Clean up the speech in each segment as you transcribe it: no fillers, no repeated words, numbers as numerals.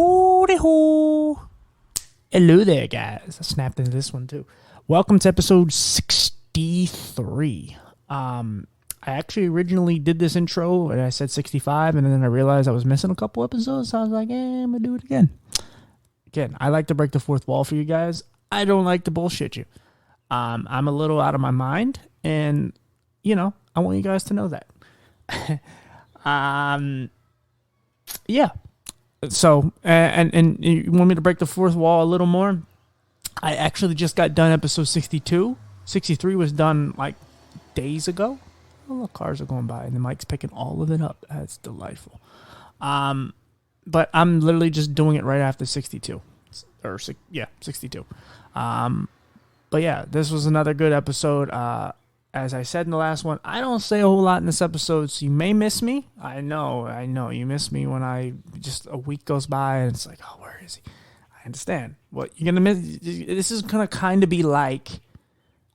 Howdy ho. Hello there, guys. I snapped into this one too. Welcome to episode 63. I actually originally did this intro and I said 65, and then I realized I was missing a couple episodes, so I was like, I'm gonna do it again. Again, I like to break the fourth wall for you guys. I don't like to bullshit you. I'm a little out of my mind, and I want you guys to know that. Yeah. So, and you want me to break the fourth wall a little more? I actually just got done episode 62. 63 was done like days ago. Oh, look, cars are going by and the mic's picking all of it up. That's delightful. But I'm literally just doing it right after 62. 62. But yeah, this was another good episode. As I said in the last one, I don't say a whole lot in this episode, so you may miss me. I know, you miss me when just a week goes by and it's like, oh, where is he? I understand. What you're gonna miss? This is gonna kind of be like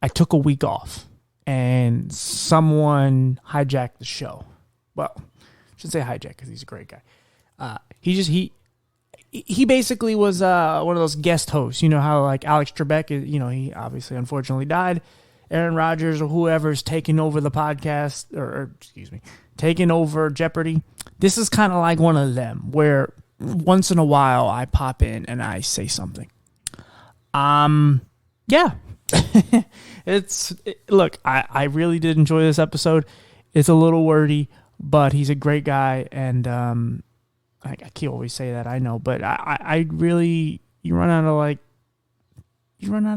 I took a week off and someone hijacked the show. Well, I shouldn't say hijack because he's a great guy. He basically was one of those guest hosts. You know how like Alex Trebek is. He obviously unfortunately died. Aaron Rodgers or whoever's taking over the podcast, or taking over Jeopardy. This is kind of like one of them where once in a while I pop in and I say something. Yeah. Look, I really did enjoy this episode. It's a little wordy, but he's a great guy, and I can't always say that, I know, but I really, you run out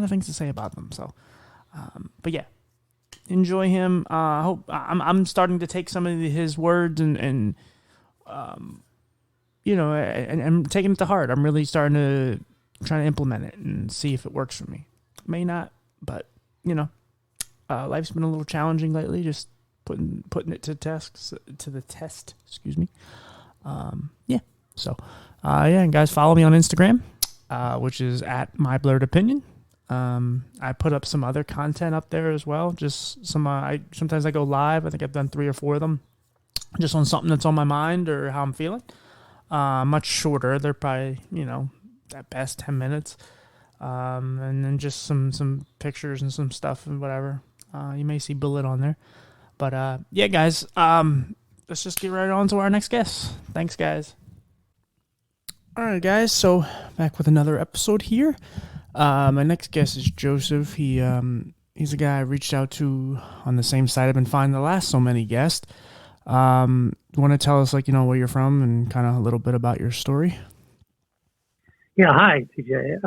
of things to say about them, so. But yeah, enjoy him. I hope I'm starting to take some of his words and taking it to heart. I'm really starting to try to implement it and see if it works for me. May not, but life's been a little challenging lately. Just putting it to the test. Excuse me. Yeah. So, and guys, follow me on Instagram, which is at My Blurred Opinion. I put up some other content up there as well. Just some, sometimes I go live. I think I've done 3 or 4 of them just on something that's on my mind or how I'm feeling. Much shorter. They're probably, at best 10 minutes. And then just some pictures and some stuff and whatever. You may see Bullet on there, but, yeah, guys, let's just get right on to our next guest. Thanks, guys. All right, guys. So back with another episode here. My next guest is Joseph. He's a guy I reached out to on the same site I've been finding the last so many guests. You want to tell us, where you're from and kind of a little bit about your story? Yeah, hi, TJ.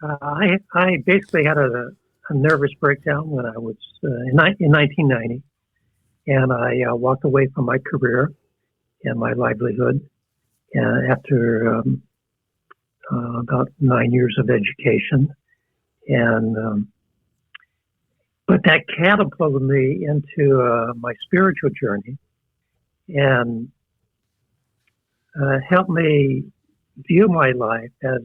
I basically had a nervous breakdown when I was in 1990, and I walked away from my career and my livelihood after about 9 years of education, and but that catapulted me into my spiritual journey and helped me view my life as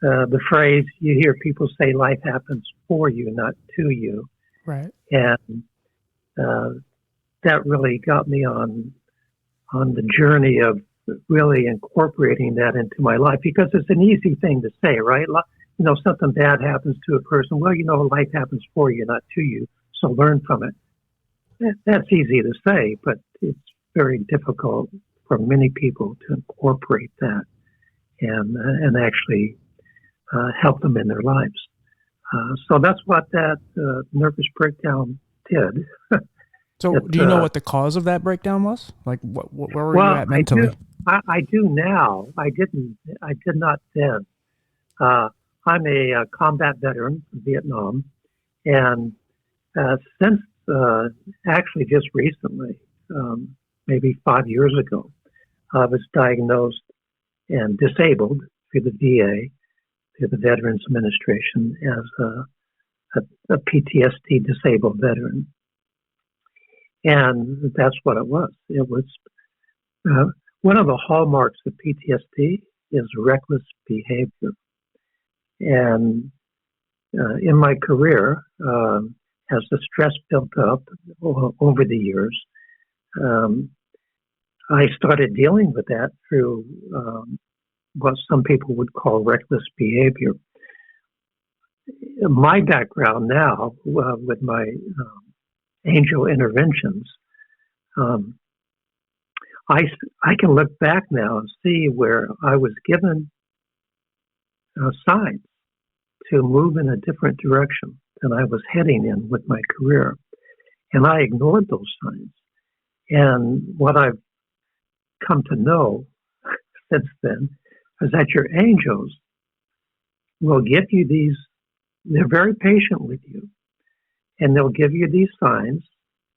the phrase you hear people say, life happens for you, not to you. Right. And that really got me on the journey of really incorporating that into my life, because it's an easy thing to say, right? Something bad happens to a person. Well, life happens for you, not to you. So learn from it. That's easy to say, but it's very difficult for many people to incorporate that and actually help them in their lives. So that's what that nervous breakdown did. So do you know what the cause of that breakdown was? Like, where were you at mentally? I do now. I did not then. I'm a combat veteran from Vietnam, and since actually just recently, maybe 5 years ago, I was diagnosed and disabled through the VA, through the Veterans Administration, as a PTSD disabled veteran. And that's what it was. It was one of the hallmarks of PTSD is reckless behavior. And in my career, as the stress built up over the years, I started dealing with that through what some people would call reckless behavior. My background now, with my angel interventions, um, I can look back now and see where I was given signs to move in a different direction than I was heading in with my career. And I ignored those signs. And what I've come to know since then is that your angels will give you these, they're very patient with you, and they'll give you these signs,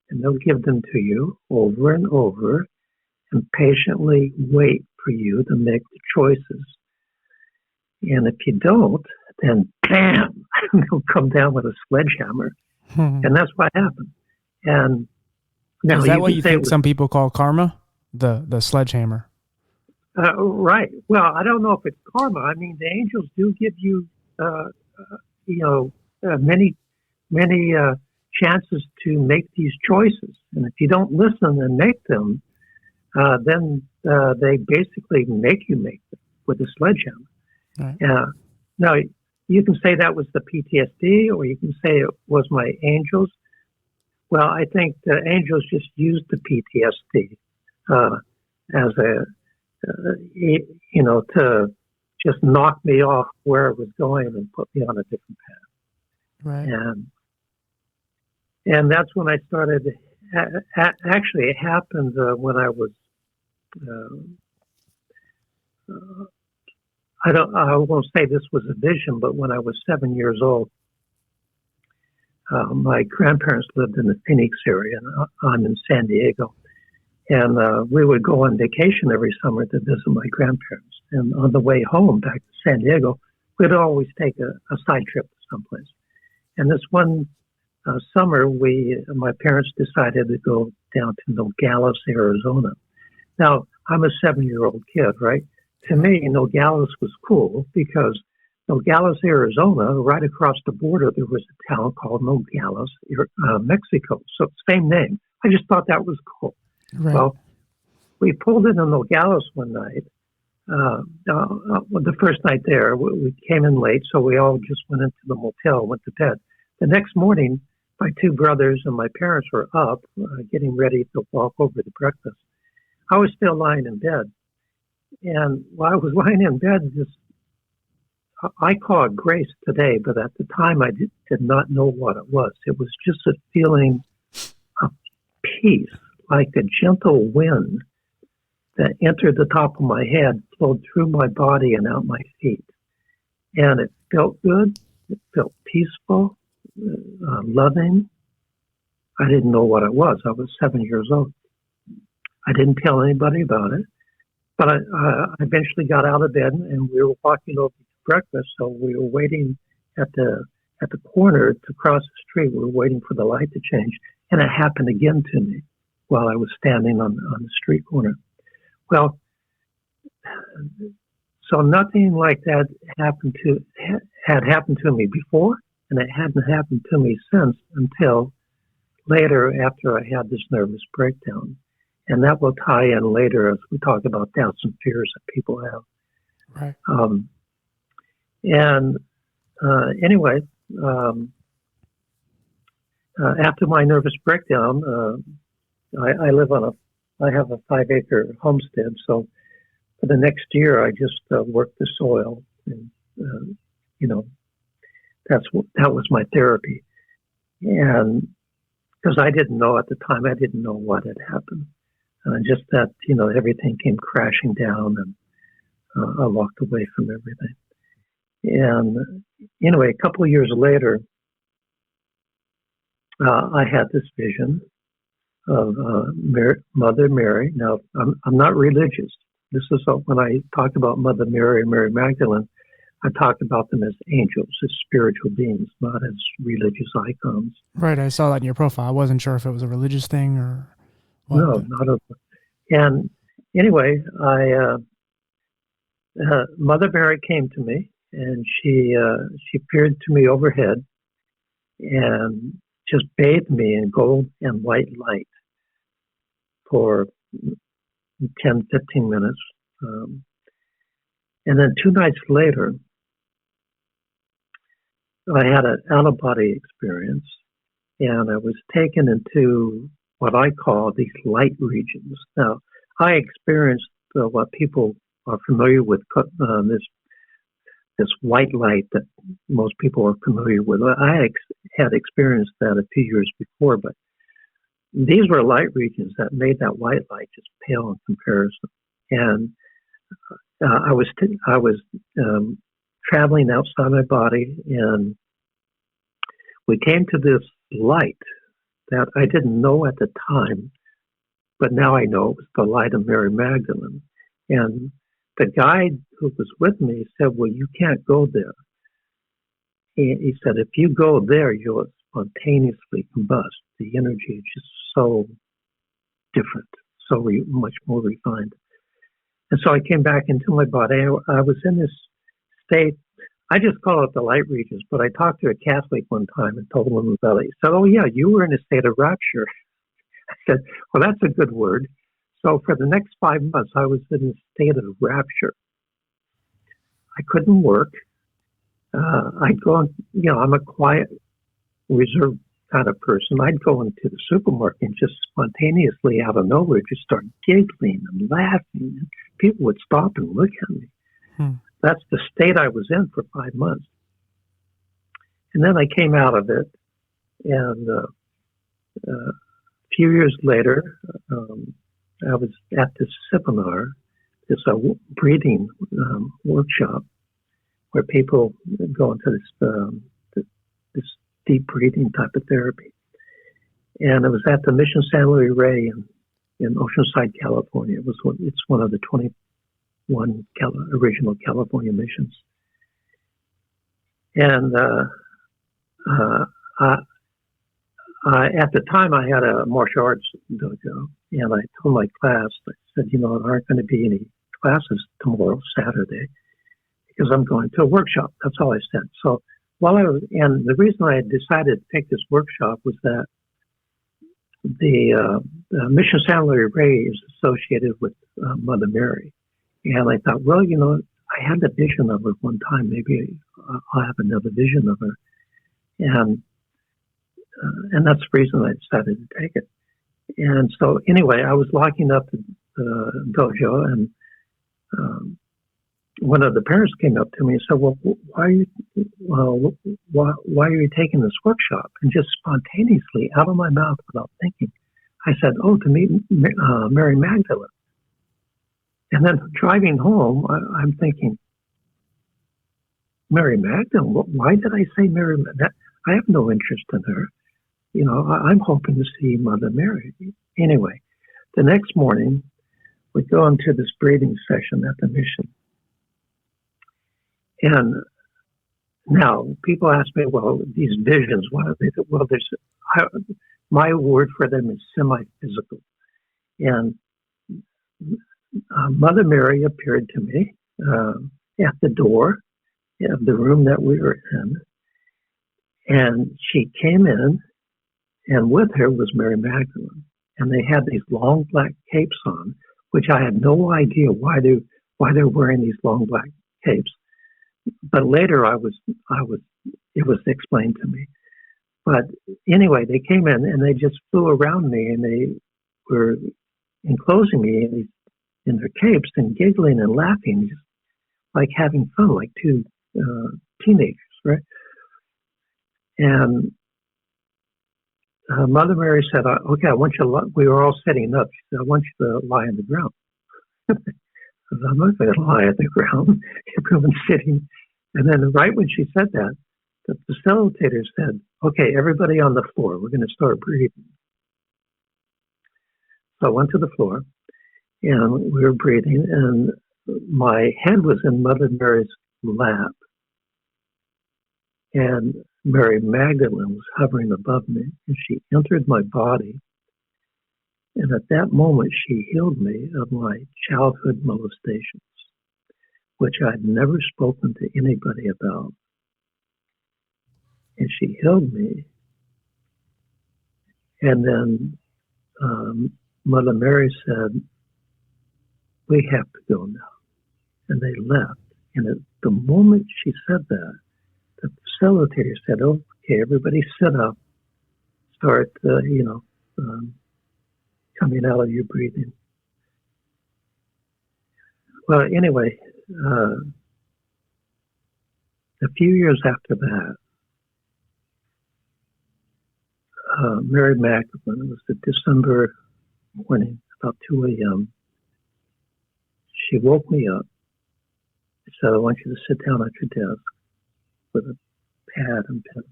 and they'll give them to you over and over, and patiently wait for you to make the choices. And if you don't, then bam, they'll come down with a sledgehammer. And that's what happened. And now is that what you think some people call karma? The sledgehammer? Right. Well, I don't know if it's karma. I mean, the angels do give you, many chances to make these choices. And if you don't listen and make them, then they basically make you make them with a sledgehammer. Right. Now, you can say that was the PTSD, or you can say it was my angels. Well, I think the angels just used the PTSD as a, to just knock me off where I was going and put me on a different path. Right. And that's when I started. Actually, it happened when I was. I won't say this was a vision, but when I was 7 years old, my grandparents lived in the Phoenix area, and I'm in San Diego. And we would go on vacation every summer to visit my grandparents. And on the way home back to San Diego, we'd always take a side trip to someplace. And this one summer, my parents decided to go down to Nogales, Arizona. Now, I'm a 7-year-old kid, right? To me, Nogales was cool because Nogales, Arizona, right across the border, there was a town called Nogales, Mexico. So same name. I just thought that was cool. Right. Well, we pulled into Nogales one night. The first night there, we came in late, so we all just went into the motel, went to bed. The next morning, my two brothers and my parents were up, getting ready to walk over to breakfast. I was still lying in bed. And while I was lying in bed, I call it grace today, but at the time I did not know what it was. It was just a feeling of peace, like a gentle wind that entered the top of my head, flowed through my body and out my feet. And it felt good. It felt peaceful, loving. I didn't know what it was. I was 7 years old. I didn't tell anybody about it. But I eventually got out of bed, and we were walking over to breakfast. So we were waiting at the corner to cross the street. We were waiting for the light to change, and it happened again to me while I was standing on the street corner. Well, so nothing like that had happened to me before, and it hadn't happened to me since until later after I had this nervous breakdown. And that will tie in later as we talk about doubts and fears that people have. Right. Anyway, after my nervous breakdown, I have a 5-acre homestead. So for the next year, I just worked the soil, and that was my therapy. And because I didn't know at the time, I didn't know what had happened. Just that, everything came crashing down, and I walked away from everything. And anyway, a couple of years later, I had this vision of Mother Mary. Now, I'm not religious. This is when I talk about Mother Mary and Mary Magdalene, I talk about them as angels, as spiritual beings, not as religious icons. Right, I saw that in your profile. I wasn't sure if it was a religious thing or... No, not at all. And anyway, Mother Mary came to me, and she appeared to me overhead, and just bathed me in gold and white light for 10, 15 minutes. Um, and then 2 nights later, I had an out-of-body experience, and I was taken into what I call these light regions. Now, I experienced what people are familiar with, this white light that most people are familiar with. Had experienced that a few years before, but these were light regions that made that white light just pale in comparison. And I was traveling outside my body, and we came to this light that I didn't know at the time, but now I know it was the light of Mary Magdalene. And the guide who was with me said, "Well, you can't go there." He said, "If you go there, you'll spontaneously combust. The energy is just so different, so much more refined." And so I came back into my body. I was in this state. I just call it the light regions, but I talked to a Catholic one time and told him about it. He said, "Oh, yeah, you were in a state of rapture." I said, "Well, that's a good word." So for the next 5 months, I was in a state of rapture. I couldn't work. I'd go, I'm a quiet, reserved kind of person. I'd go into the supermarket and just spontaneously out of nowhere just start giggling and laughing. And people would stop and look at me. That's the state I was in for 5 months. And then I came out of it, and a few years later, I was at this seminar, this breathing workshop, where people go into this deep breathing type of therapy. And it was at the Mission San Luis Rey in Oceanside, California. It's one of the 21 original California missions. And at the time, I had a martial arts dojo, and I told my class, I said, there aren't going to be any classes tomorrow, Saturday, because I'm going to a workshop. That's all I said. So and the reason I decided to take this workshop was that the Mission San Luis Rey is associated with Mother Mary. And I thought, well, I had a vision of her one time. Maybe I'll have another vision of her. And that's the reason I decided to take it. And so anyway, I was locking up the dojo, and one of the parents came up to me and said, "Well, why are you taking this workshop?" And just spontaneously, out of my mouth without thinking, I said, "Oh, to meet Mary Magdalene." And then driving home, I'm thinking, Mary Magdalene? Why did I say Mary Magdalene? I have no interest in her. I'm hoping to see Mother Mary. Anyway, the next morning, we go into this breathing session at the mission. And now people ask me, well, these visions, what are they? Well, my word for them is semi-physical. And Mother Mary appeared to me at the door of the room that we were in. And she came in, and with her was Mary Magdalene. And they had these long black capes on, which I had no idea why they're wearing these long black capes. But later it was explained to me. But anyway, they came in and they just flew around me, and they were enclosing me in their capes and giggling and laughing, just like having fun, like two teenagers, right? And Mother Mary said, "Okay, I want you to." We were all sitting up. She said, "I want you to lie on the ground." I'm not going to lie on the ground. Everyone's sitting. And then right when she said that, the facilitator said, "Okay, everybody on the floor. We're going to start breathing." So I went to the floor, and we were breathing, and my head was in Mother Mary's lap, and Mary Magdalene was hovering above me, and she entered my body. And at that moment, she healed me of my childhood molestations, which I'd never spoken to anybody about. And she healed me. And then Mother Mary said, we have to go now. And they left. And at the moment she said that, the facilitator said, okay, everybody sit up, start, coming out of your breathing. Well, anyway, a few years after that, Mary Magdalene, it was a December morning, about 2 a.m., she woke me up. She said, I want you to sit down at your desk with a pad and pen.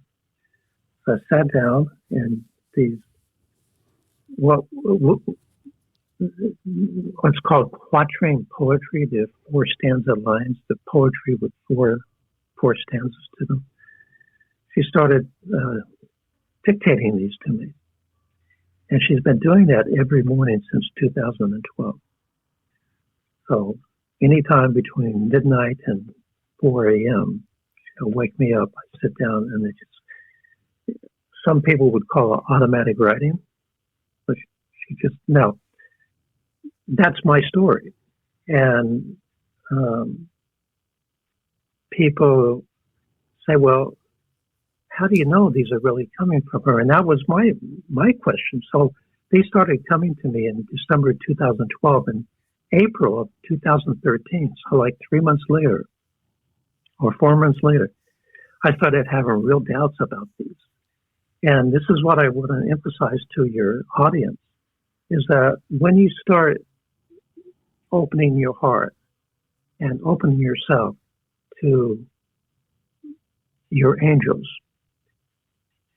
So I sat down, and these, what's called quatrain poetry, the 4 stanza lines, the poetry with four stanzas to them. She started dictating these to me. And she's been doing that every morning since 2012. So anytime between midnight and 4 a.m., she'll wake me up, I sit down, and some people would call it automatic writing. But she just, no, that's my story. And people say, well, how do you know these are really coming from her? And that was my question. So they started coming to me in December 2012 and April of 2013. So like 3 months later or 4 months later, I started having real doubts about these. And this is what I want to emphasize to your audience, is that when you start opening your heart and opening yourself to your angels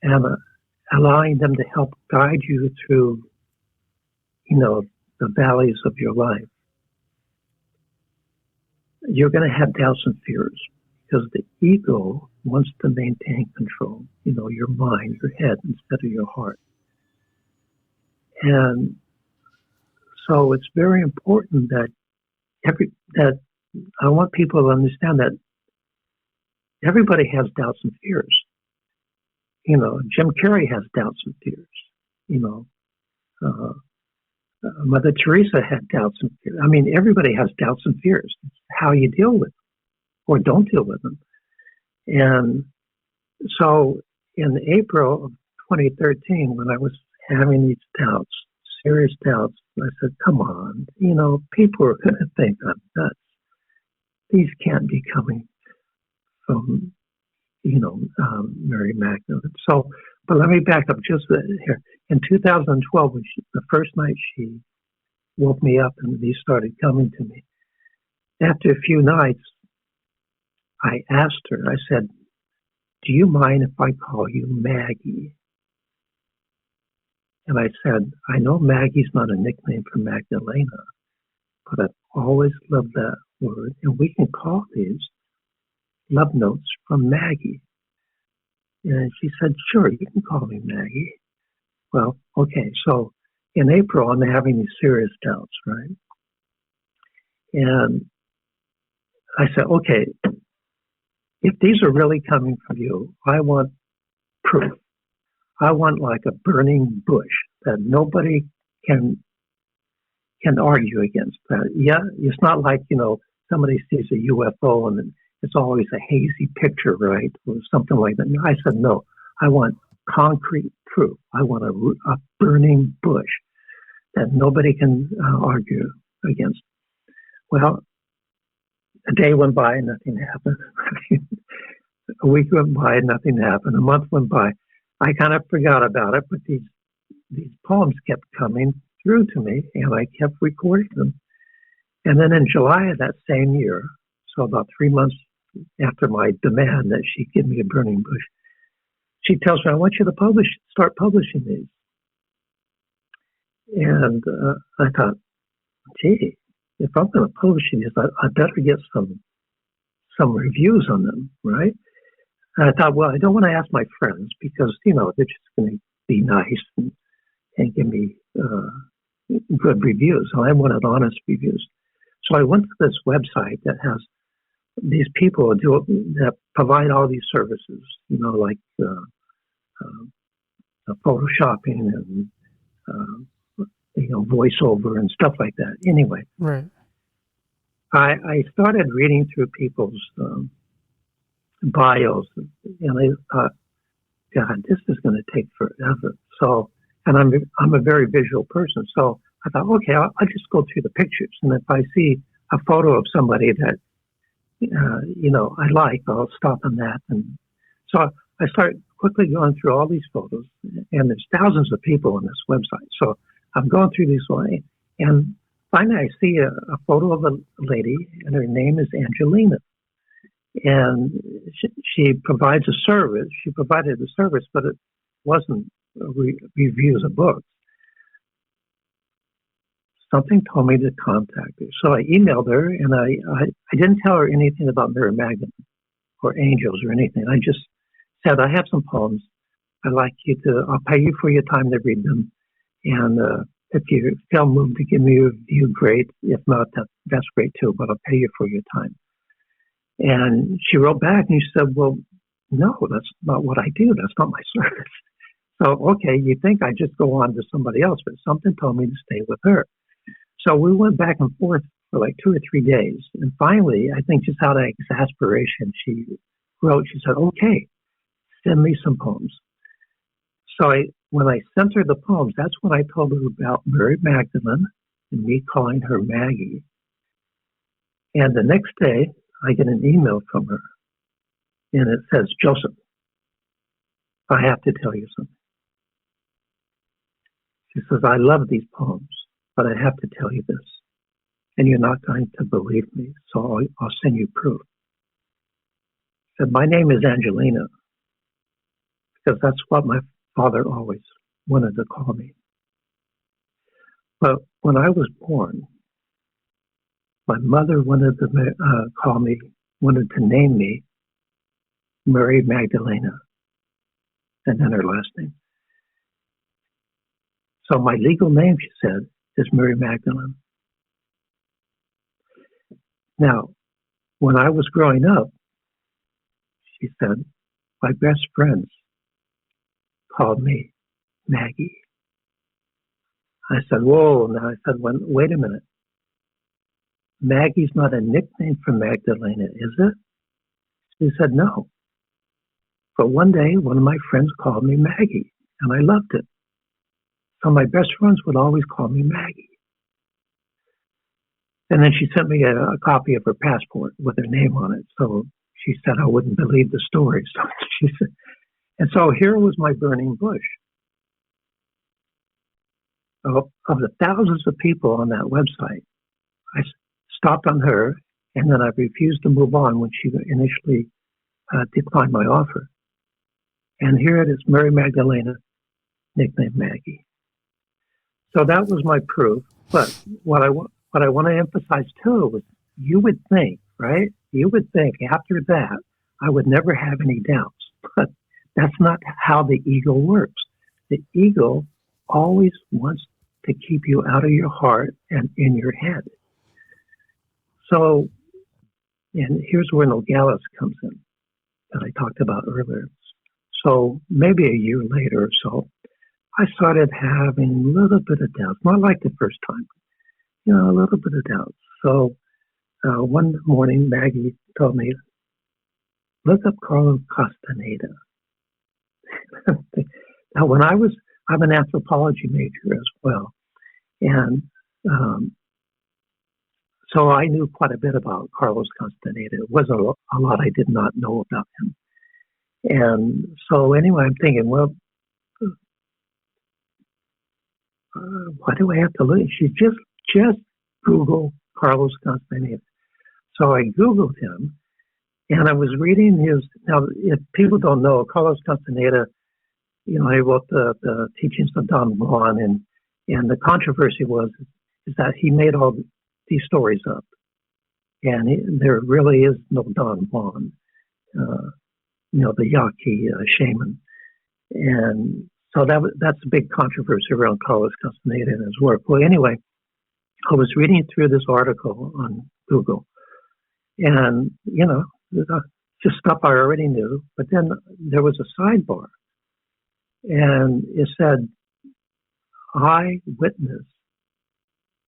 and allowing them to help guide you through, the valleys of your life, you're going to have doubts and fears because the ego wants to maintain control, your mind, your head, instead of your heart. And so it's very important that I want people to understand that everybody has doubts and fears. Jim Carrey has doubts and fears. Mother Teresa had doubts and fears. I mean, everybody has doubts and fears. It's how you deal with them or don't deal with them. And so in April of 2013, when I was having these doubts, serious doubts, I said, come on, people are going to think I'm nuts. These can't be coming from Mary Magdalene. So, but let me back up just here. In 2012, the first night she woke me up and these started coming to me. After a few nights, I asked her, I said, do you mind if I call you Maggie? And I said, I know Maggie's not a nickname for Magdalena, but I've always loved that word. And we can call these love notes from Maggie. And she said, sure, you can call me Maggie. Well, okay, so in April, I'm having these serious doubts, right? And I said, okay, if these are really coming from you, I want proof. I want like a burning bush that nobody can argue against. Yeah, it's not like, somebody sees a UFO and it's always a hazy picture, right? Or something like that. I said, no, I want concrete proof. I want a burning bush that nobody can argue against. Well, a day went by and nothing happened. A week went by and nothing happened. A month went by. I kind of forgot about it, but these poems kept coming through to me, and I kept recording them. And then in July of that same year, so about 3 months after my demand that she give me a burning bush, she tells me, I want you to start publishing these. And I thought, gee, if I'm going to publish these, I better get some reviews on them, right? And I thought, well, I don't want to ask my friends because, they're just going to be nice and give me good reviews. So I wanted honest reviews. So I went to this website that has these people that provide all these services, like photoshopping and voiceover and stuff like that. Anyway, right. I started reading through people's bios, and I thought, God, this is going to take forever. So, and I'm a very visual person, so I thought, okay, I'll just go through the pictures, and if I see a photo of somebody that I like, I'll stop on that. And so I start quickly going through all these photos, and there's thousands of people on this website. So I'm going through these way, and finally I see a photo of a lady, and her name is Angelina, and she provides a service. She provided a service, but it wasn't reviews of books. Something told me to contact her. So I emailed her, and I didn't tell her anything about Mary Magdalene or angels or anything. I just said, I have some poems. I'll pay you for your time to read them. And if you feel moved to give me a review, great. If not, that's great too, but I'll pay you for your time. And she wrote back and she said, well, no, that's not what I do. That's not my service. So, okay, you think I just go on to somebody else, but something told me to stay with her. So we went back and forth for like 2 or 3 days. And finally, I think just out of exasperation, she said, okay, send me some poems. So when I sent her the poems, that's when I told her about Mary Magdalene and me calling her Maggie. And the next day, I get an email from her. And it says, Joseph, I have to tell you something. She says, I love these poems, but I have to tell you this. And you're not going to believe me, so I'll send you proof. She said, my name is Angelina, because that's what my father always wanted to call me. But when I was born, my mother wanted to wanted to name me Mary Magdalena, and then her last name. So my legal name, she said, is Mary Magdalene. Now, when I was growing up, she said, my best friends called me Maggie. I said, whoa. Now I said, wait a minute. Maggie's not a nickname for Magdalena, is it? She said, no. But one day, one of my friends called me Maggie, and I loved it. So my best friends would always call me Maggie. And then she sent me a copy of her passport with her name on it. So she said I wouldn't believe the story. So she said, and so here was my burning bush. Of the thousands of people on that website, I stopped on her, and then I refused to move on when she initially declined my offer. And here it is, Mary Magdalena, nicknamed Maggie. So that was my proof. But what I want to emphasize too was, you would think, right? You would think after that I would never have any doubts, but that's not how the ego works. The ego always wants to keep you out of your heart and in your head. So, and here's where Nogales comes in, that I talked about earlier. So maybe a year later or so, I started having a little bit of doubts, not like the first time, a little bit of doubts. So one morning, Maggie told me, look up Carlos Castaneda. Now, I'm an anthropology major as well. And so I knew quite a bit about Carlos Castaneda. It wasn't a lot I did not know about him. And so anyway, I'm thinking, well, why do I have to look? She just Google Carlos Castaneda. So I Googled him, and I was reading his. Now, if people don't know, Carlos Castaneda, he wrote the Teachings of Don Juan, and the controversy is that he made all these stories up, and there really is no Don Juan, the Yaqui shaman, and so that's a big controversy around Carlos Castaneda and his work. Well, anyway, I was reading through this article on Google, and just stuff I already knew, but then there was a sidebar, and it said, I witnessed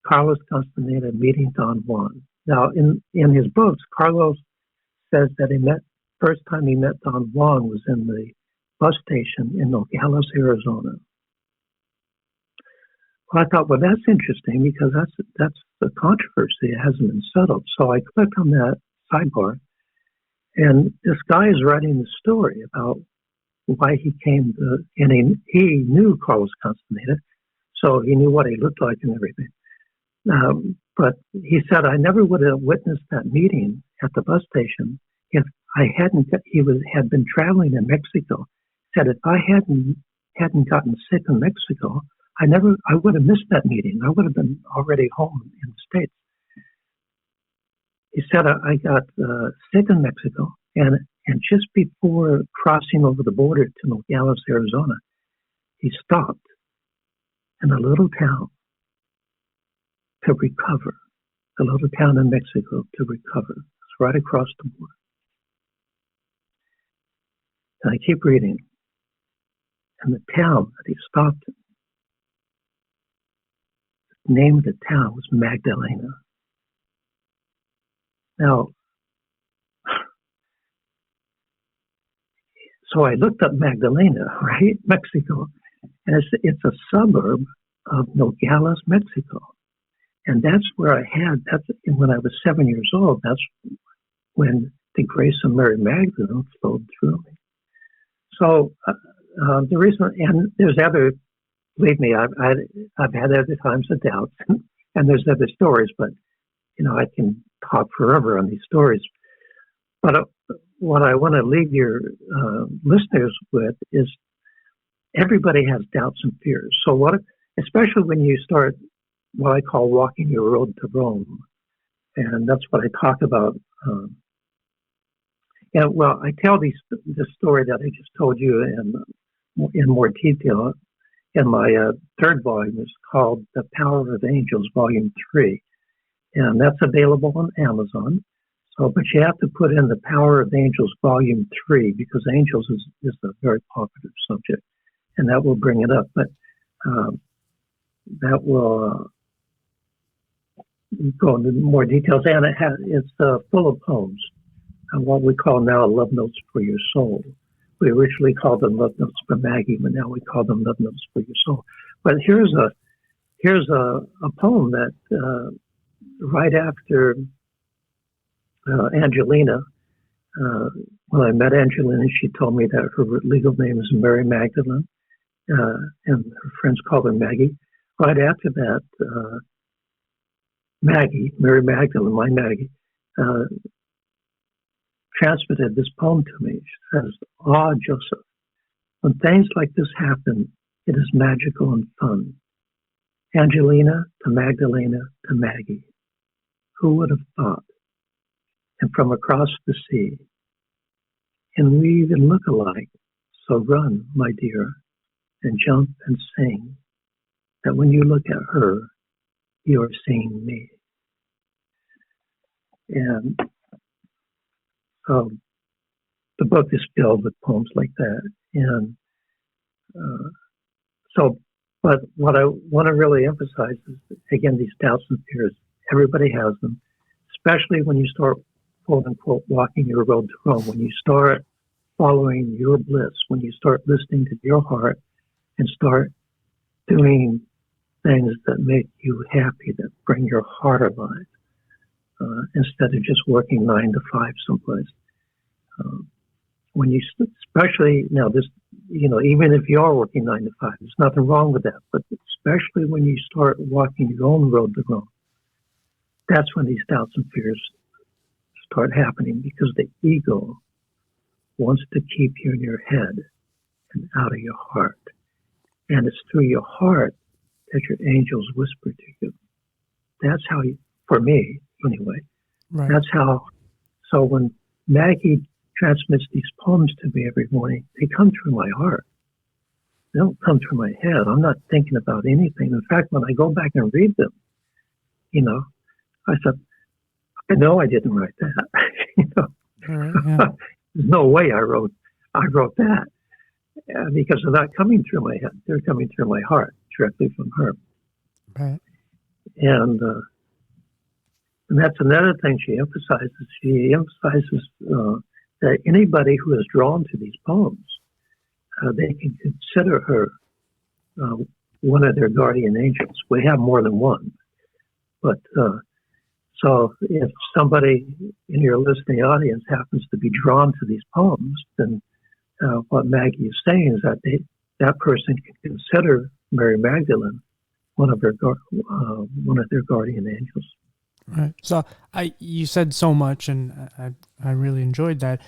Carlos Castaneda meeting Don Juan Now, in his books, Carlos says that first time he met Don Juan was in the bus station in Nogales, Arizona. Well, I thought, well, that's interesting because that's the controversy. It hasn't been settled. So I clicked on that sidebar, and this guy is writing the story about why he came to, and he knew Carlos Castaneda, so he knew what he looked like and everything. But he said, I never would have witnessed that meeting at the bus station if I hadn't. Had been traveling in Mexico. Said if I hadn't gotten sick in Mexico, I would have missed that meeting. I would have been already home in the States. He said I got sick in Mexico, and just before crossing over the border to Nogales, Arizona, he stopped in a little town to recover. A little town in Mexico to recover. It's right across the border. And I keep reading. And the town that he stopped in, the name of the town was Magdalena. Now, so I looked up Magdalena, right? Mexico. And it's a suburb of Nogales, Mexico. And that's where when I was 7 years old, that's when the grace of Mary Magdalene flowed through me. So the reason, and there's other, believe me, I've had other times of doubts, and there's other stories, but I can talk forever on these stories. But what I want to leave your listeners with is everybody has doubts and fears. So especially when you start what I call walking your road to Rome, and that's what I talk about. I tell this story that I just told you in more detail in my third volume. It's called The Power of Angels, Volume 3. And that's available on Amazon. But you have to put in The Power of Angels, Volume 3, because angels is a very popular subject. And that will bring it up. But that will go into more details. And it's full of poems. And what we call now love notes for your soul. We originally called them love notes for Maggie, but now we call them love notes for your soul. But here's a poem that right after Angelina, when I met Angelina, she told me that her legal name is Mary Magdalene, and her friends called her Maggie. Right after that, Mary Magdalene, my Maggie, transmitted this poem to me. She says, "Ah, Joseph, when things like this happen, it is magical and fun. Angelina to Magdalena to Maggie. Who would have thought? And from across the sea. And we even look alike. So run, my dear, and jump and sing, that when you look at her, you are seeing me." And the book is filled with poems like that. And but what I want to really emphasize is, again, these doubts and fears. Everybody has them, especially when you start, quote unquote, walking your road to Rome, when you start following your bliss, when you start listening to your heart and start doing things that make you happy, that bring your heart alive, instead of just working 9 to 5 someplace. When you, especially now, this, even if you are working 9 to 5, there's nothing wrong with that. But especially when you start walking your own road to Rome, that's when these doubts and fears start happening, because the ego wants to keep you in your head and out of your heart. And it's through your heart that your angels whisper to you. That's how for me, anyway, right. That's how, so when Maggie transmits these poems to me every morning, they come through my heart. They don't come through my head. I'm not thinking about anything. In fact, when I go back and read them, I said, I know I didn't write that. Right, yeah. There's no way I wrote that, because they're not coming through my head. They're coming through my heart, directly from her. Right. And And that's another thing she emphasizes. She emphasizes that anybody who is drawn to these poems, they can consider her one of their guardian angels. We have more than one. But so if somebody in your listening audience happens to be drawn to these poems, then what Maggie is saying is that that person can consider Mary Magdalene one of their guardian angels. Right. So you said so much, and I really enjoyed that.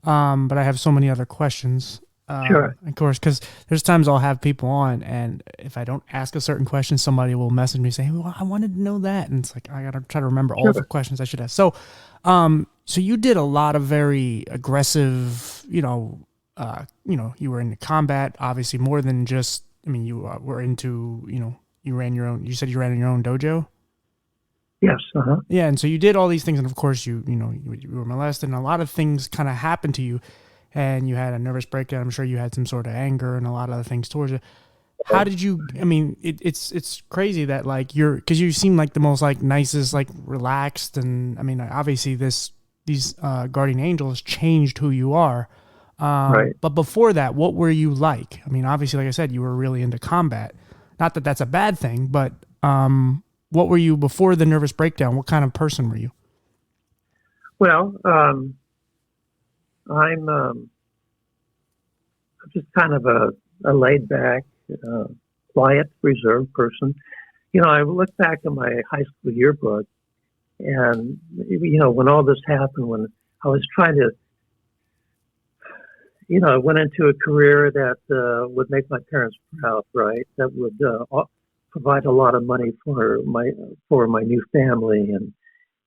But I have so many other questions. Sure. Of course, because there's times I'll have people on, and if I don't ask a certain question, somebody will message me saying, "Well, I wanted to know that," and it's like I gotta try to remember all the questions I should ask. So, so you did a lot of very aggressive, you were into combat, obviously more than just. I mean, you were into, you ran your own. You said you ran your own dojo. Yes. Uh-huh. Yeah, and so you did all these things, and of course, you were molested, and a lot of things kind of happened to you. And you had a nervous breakdown. I'm sure you had some sort of anger and a lot of other things towards it. How did you? I mean, it's crazy that because you seem like the most nicest, relaxed, and I mean, obviously these guardian angels changed who you are. Right. But before that, what were you like? I mean, obviously, like I said, you were really into combat. Not that that's a bad thing, but what were you before the nervous breakdown? What kind of person were you? Well, I'm just kind of a laid back, quiet, reserved person. I look back at my high school yearbook, and when all this happened, when I was trying to, I went into a career that would make my parents proud, right? That would provide a lot of money for my new family,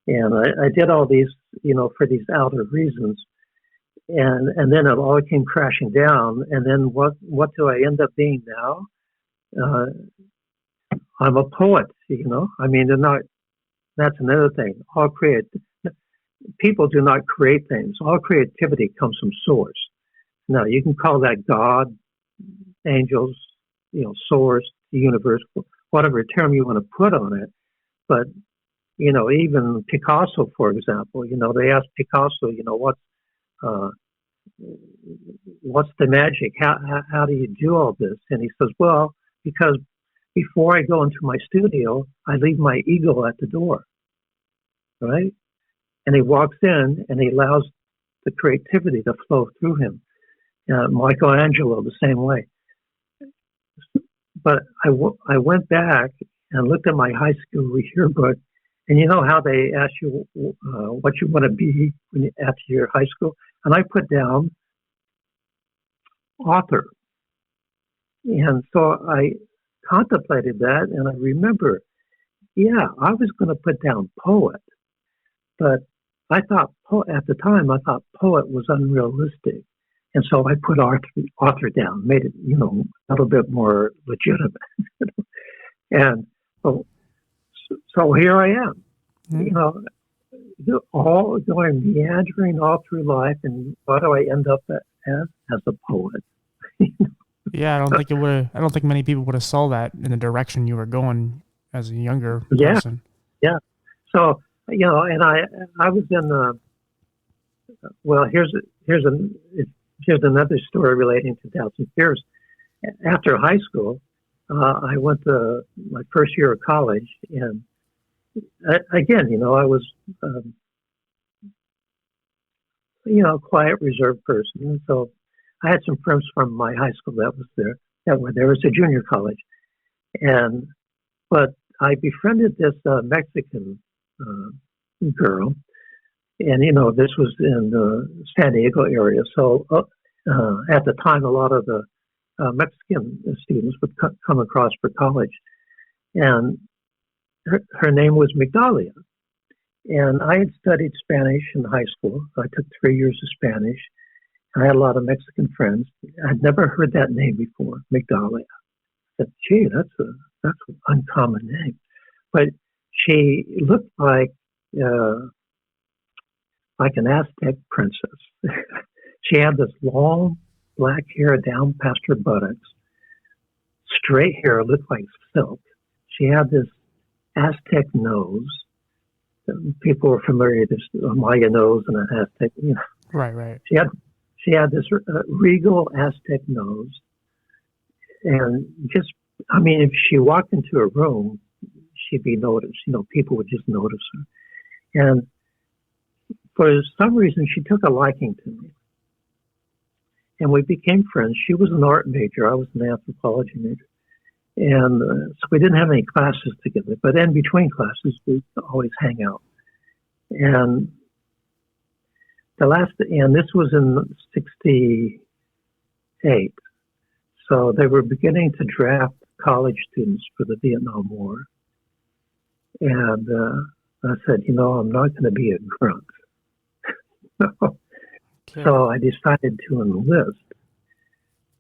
and I did all these, for these outer reasons. And then it all came crashing down. And then what do I end up being now? I'm a poet, I mean, that's another thing. People do not create things. All creativity comes from source. Now, you can call that God, angels, source, the universe, whatever term you want to put on it. But, even Picasso, for example, they asked Picasso, what's the magic? How do you do all this? And he says, well, because before I go into my studio, I leave my ego at the door, right? And he walks in and he allows the creativity to flow through him. Michelangelo, the same way. But I went back and looked at my high school yearbook, and you know how they ask you what you want to be after your high school? And I put down author. And so I contemplated that, and I remember, I was going to put down poet, but I thought at the time I thought poet was unrealistic, and so I put author down, made it a little bit more legitimate, and so here I am, all going meandering all through life, and what do I end up as a poet? Yeah, I don't think many people would have saw that in the direction you were going as a younger person. Yeah. So and I was in well, here's another story relating to doubts and fears. After high school, I went to my first year of college, and again, I was quiet, reserved person, and so I had some friends from my high school that were there. It's a junior college, but I befriended this Mexican girl, and this was in the San Diego area. So at the time, a lot of the Mexican students would come across for college, and her name was Migdalia. And I had studied Spanish in high school. I took 3 years of Spanish. I had a lot of Mexican friends. I'd never heard that name before, Migdalia. I said, gee, that's an uncommon name. But she looked like an Aztec princess. She had this long black hair down past her buttocks, straight hair, looked like silk. She had this Aztec nose, people were familiar with this Maya nose and an Aztec. Right. She had this regal Aztec nose, and just, I mean, if she walked into a room, she'd be noticed. People would just notice her. And for some reason, she took a liking to me, and we became friends. She was an art major. I was an anthropology major. And so we didn't have any classes together, but in between classes, we'd always hang out. And this was in '68. So they were beginning to draft college students for the Vietnam War. And I said, I'm not going to be a grunt. So I decided to enlist.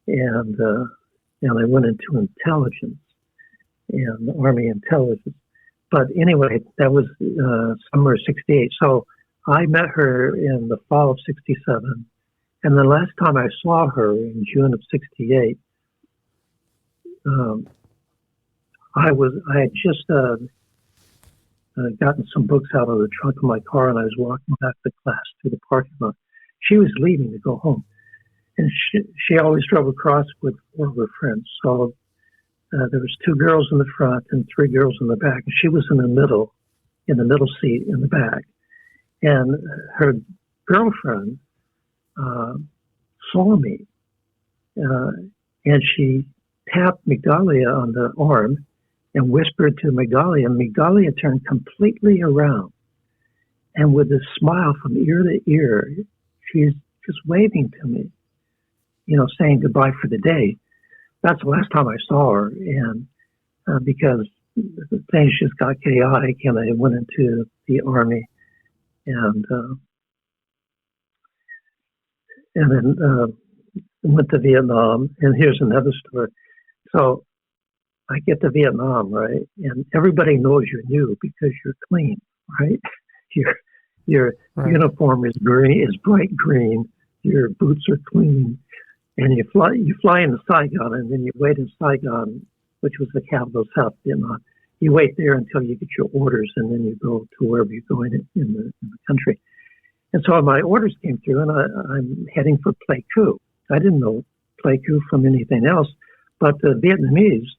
And I went into intelligence and Army intelligence. But anyway, that was summer of '68. So I met her in the fall of '67. And the last time I saw her in June of '68, I had just gotten some books out of the trunk of my car, and I was walking back to class through the parking lot. She was leaving to go home. And she always drove across with four of her friends. So there was two girls in the front and three girls in the back. And she was in the middle seat in the back. And her girlfriend saw me. And she tapped Migdalia on the arm and whispered to Migdalia. And Migdalia turned completely around. And with a smile from ear to ear, she's just waving to me, saying goodbye for the day. That's the last time I saw her. And because things just got chaotic and I went into the Army and then went to Vietnam. And here's another story. So I get to Vietnam, right? And everybody knows you're new because you're clean, right? Your right. uniform is bright green. Your boots are clean. And you fly into Saigon, and then you wait in Saigon, which was the capital of South Vietnam. You wait there until you get your orders, and then you go to wherever you're going in the country. And so my orders came through, and I'm heading for Pleiku. I didn't know Pleiku from anything else, but the Vietnamese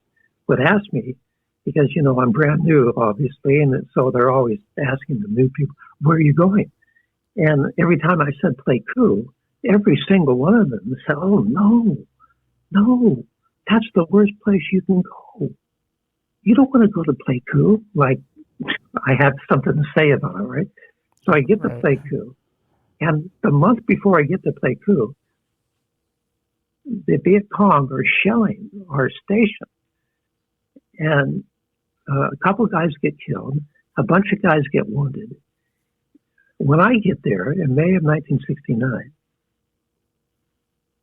would ask me, because, I'm brand new, obviously, and so they're always asking the new people, where are you going? And every time I said Pleiku, every single one of them said, oh, no, that's the worst place you can go. You don't want to go to Pleiku. Like, I have something to say about it, right? So I get to Pleiku, and the month before I get to Pleiku, the Viet Cong are shelling our station. And a couple of guys get killed. A bunch of guys get wounded. When I get there in May of 1969,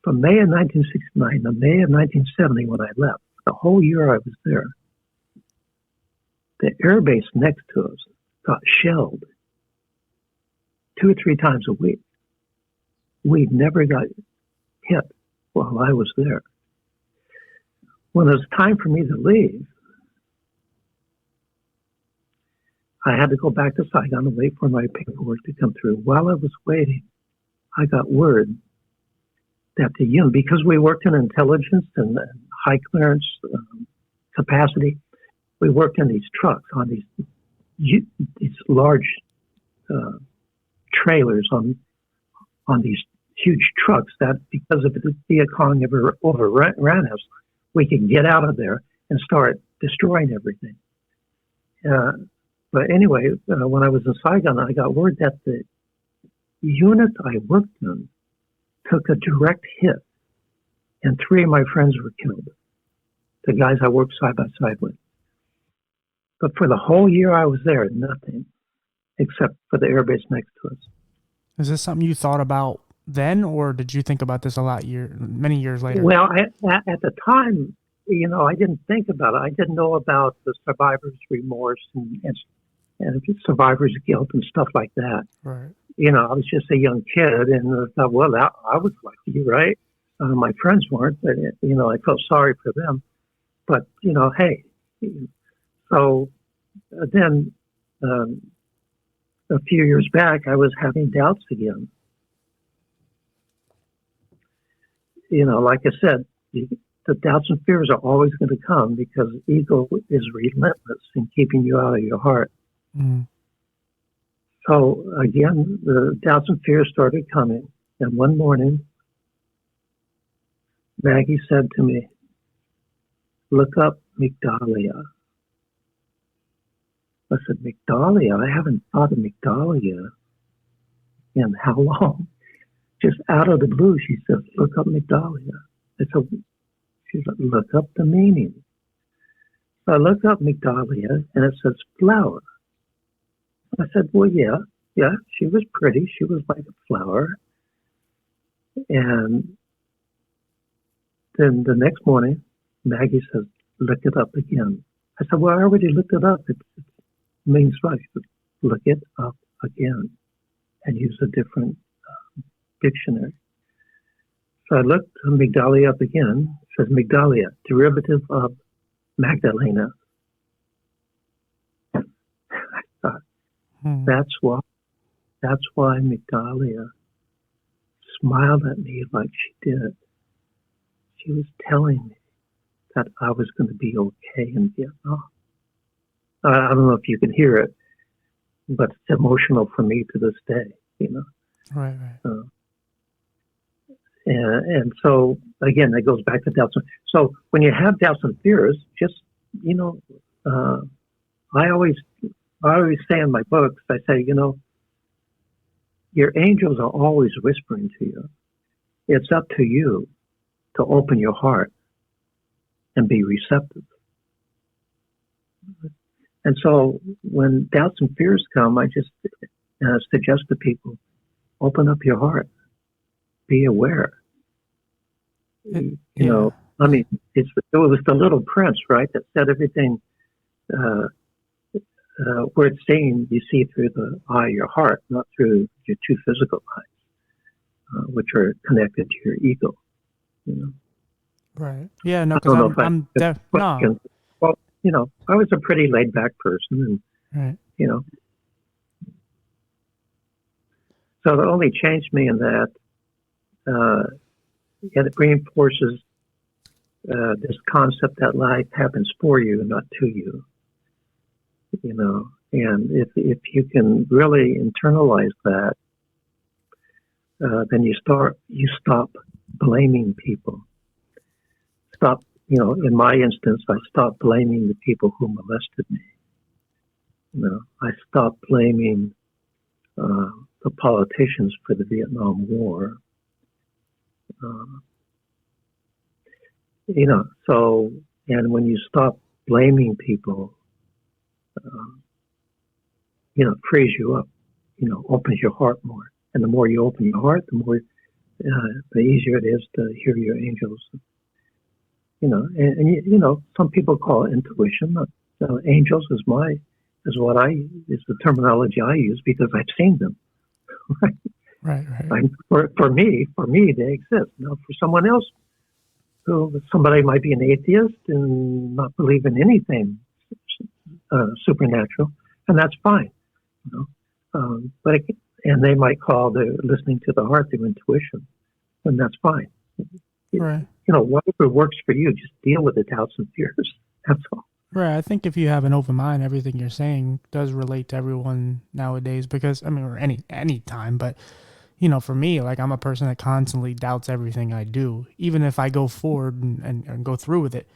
from May of 1969 to May of 1970 when I left, the whole year I was there, the air base next to us got shelled 2 or 3 times a week. We never got hit while I was there. When it was time for me to leave, I had to go back to Saigon and wait for my paperwork to come through. While I was waiting, I got word that because we worked in intelligence and high clearance capacity, we worked in these trucks on these large trailers on these huge trucks that, because of the Viet Cong ever overran us, we could get out of there and start destroying everything. But anyway, when I was in Saigon, I got word that the unit I worked in took a direct hit, and 3 of my friends were killed, the guys I worked side by side with. But for the whole year I was there, nothing, except for the airbase next to us. Is this something you thought about then, or did you think about this many years later? Well, at the time, I didn't think about it. I didn't know about the survivor's remorse and survivor's guilt and stuff like that. Right. I was just a young kid, and I thought, well, I was lucky, right? My friends weren't, but, I felt sorry for them. But, hey, so then a few years back, I was having doubts again. Like I said, the doubts and fears are always going to come because ego is relentless in keeping you out of your heart. Mm. So again, the doubts and fears started coming. And one morning, Maggie said to me, "Look up Migdalia." I said, "Migdalia? I haven't thought of Migdalia in how long?" Just out of the blue, she said, "Look up Migdalia." She said, "Look up the meaning." So I looked up Migdalia, and it says flower. I said, "Well, yeah, she was pretty. She was like a flower." And then the next morning, Maggie says, "Look it up again." I said, "Well, I already looked it up. It means right." She said, "Look it up again and use a different dictionary." So I looked Migdalia up again. It says Migdalia, derivative of Magdalena. I thought, that's why Migdalia smiled at me like she did. She was telling me that I was going to be okay in Vietnam. I don't know if you can hear it, but it's emotional for me to this day, Right. And so, again, that goes back to doubts. So when you have doubts and fears, just, I always say in my books, I say, your angels are always whispering to you. It's up to you to open your heart and be receptive. And so when doubts and fears come, I just suggest to people, open up your heart. Be aware. It was the Little Prince, right, that said everything where it's saying you see through the eye of your heart, not through your two physical eyes, which are connected to your ego. Right. Yeah. No, because I'm no. Well, I was a pretty laid back person, and right. So it only changed me in that. And it reinforces this concept that life happens for you, not to you. And if you can really internalize that, then you stop blaming people. Stop, in my instance, I stopped blaming the people who molested me. I stopped blaming the politicians for the Vietnam War. So, and when you stop blaming people, it frees you up, opens your heart more. And the more you open your heart, the more, the easier it is to hear your angels. Some people call it intuition. Angels is the terminology I use because I've seen them. Right. For me, they exist. Now, for someone else, somebody might be an atheist and not believe in anything supernatural, and that's fine. And they might call the listening to the heart their intuition, and that's fine. Right. Whatever works for you, just deal with the doubts and fears. That's all. Right. I think if you have an open mind, everything you're saying does relate to everyone nowadays because, or any time, but, for me, like I'm a person that constantly doubts everything I do. Even if I go forward and go through with it,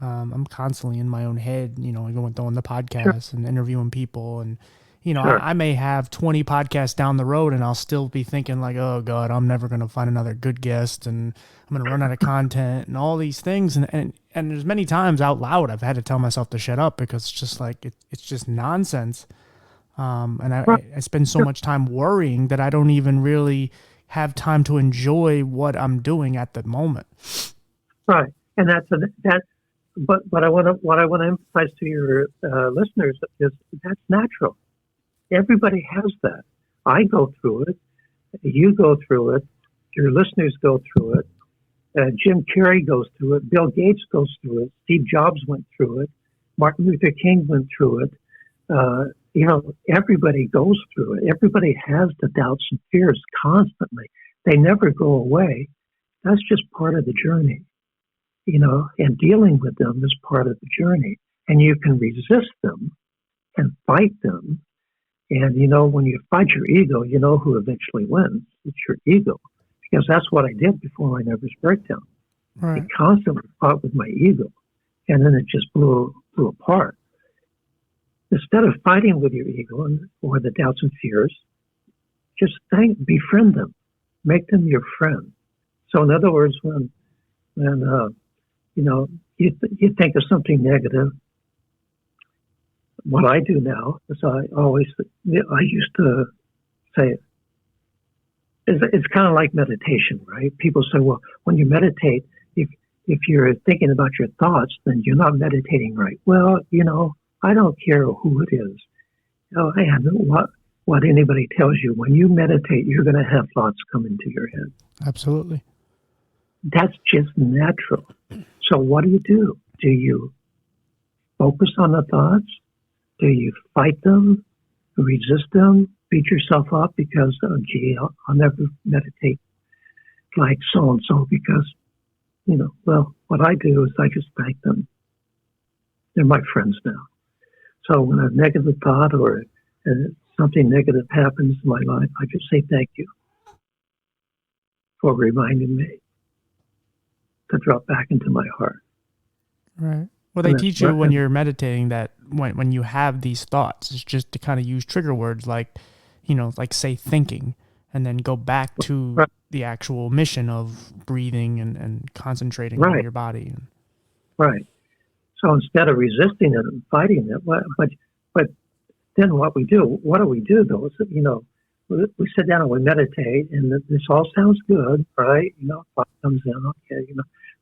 I'm constantly in my own head, doing the podcast and interviewing people. And, I may have 20 podcasts down the road and I'll still be thinking like, oh God, I'm never going to find another good guest and I'm going to run out of content and all these things. And there's many times out loud I've had to tell myself to shut up because it's just like, it's just nonsense. And I spend so much time worrying that I don't even really have time to enjoy what I'm doing at the moment. Right. And but what I want to emphasize to your listeners is that's natural. Everybody has that. I go through it. You go through it. Your listeners go through it. Jim Carrey goes through it. Bill Gates goes through it. Steve Jobs went through it. Martin Luther King went through it. everybody goes through it. Everybody has the doubts and fears constantly. They never go away. That's just part of the journey, and dealing with them is part of the journey. And you can resist them and fight them. And, when you fight your ego, you know who eventually wins. It's your ego. Because that's what I did before my nervous breakdown. Right. I constantly fought with my ego. And then it just blew apart. Instead of fighting with your ego or the doubts and fears, just befriend them. Make them your friend. So in other words, when you think of something negative, what I do now is I used to say it's kind of like meditation, right? People say, well, when you meditate, if you're thinking about your thoughts, then you're not meditating right. Well, I don't care who it is. What anybody tells you. When you meditate, you're going to have thoughts come into your head. Absolutely. That's just natural. So what do? Do you focus on the thoughts? Do you fight them, resist them, beat yourself up because, I'll never meditate like so-and-so because, what I do is I just thank them. They're my friends now. So when a negative thought or something negative happens in my life, I just say thank you for reminding me to drop back into my heart. Right. Well, they teach you when you're meditating that when you have these thoughts, it's just to kind of use trigger words like say thinking, and then go back to the actual mission of breathing and concentrating on your body. Right. So instead of resisting it and fighting it, but then what do we do though? Is we sit down and we meditate, and this all sounds good, right? Thought comes in, okay,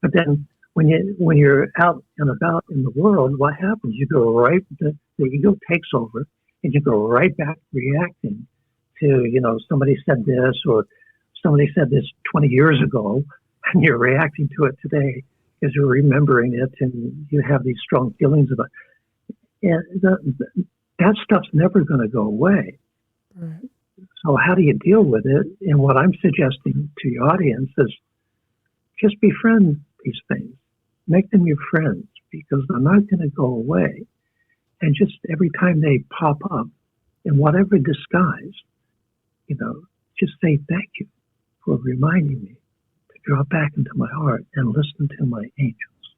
but then when you're out and about in the world, what happens? You go right, the ego takes over, and you go right back reacting to, somebody said this or somebody said this 20 years ago, and you're reacting to it today because you're remembering it and you have these strong feelings about it. And that stuff's never going to go away. Right. So how do you deal with it? And what I'm suggesting to your audience is just befriend these things. Make them your friends because they're not going to go away. And just every time they pop up in whatever disguise, just say thank you for reminding me to drop back into my heart and listen to my angels.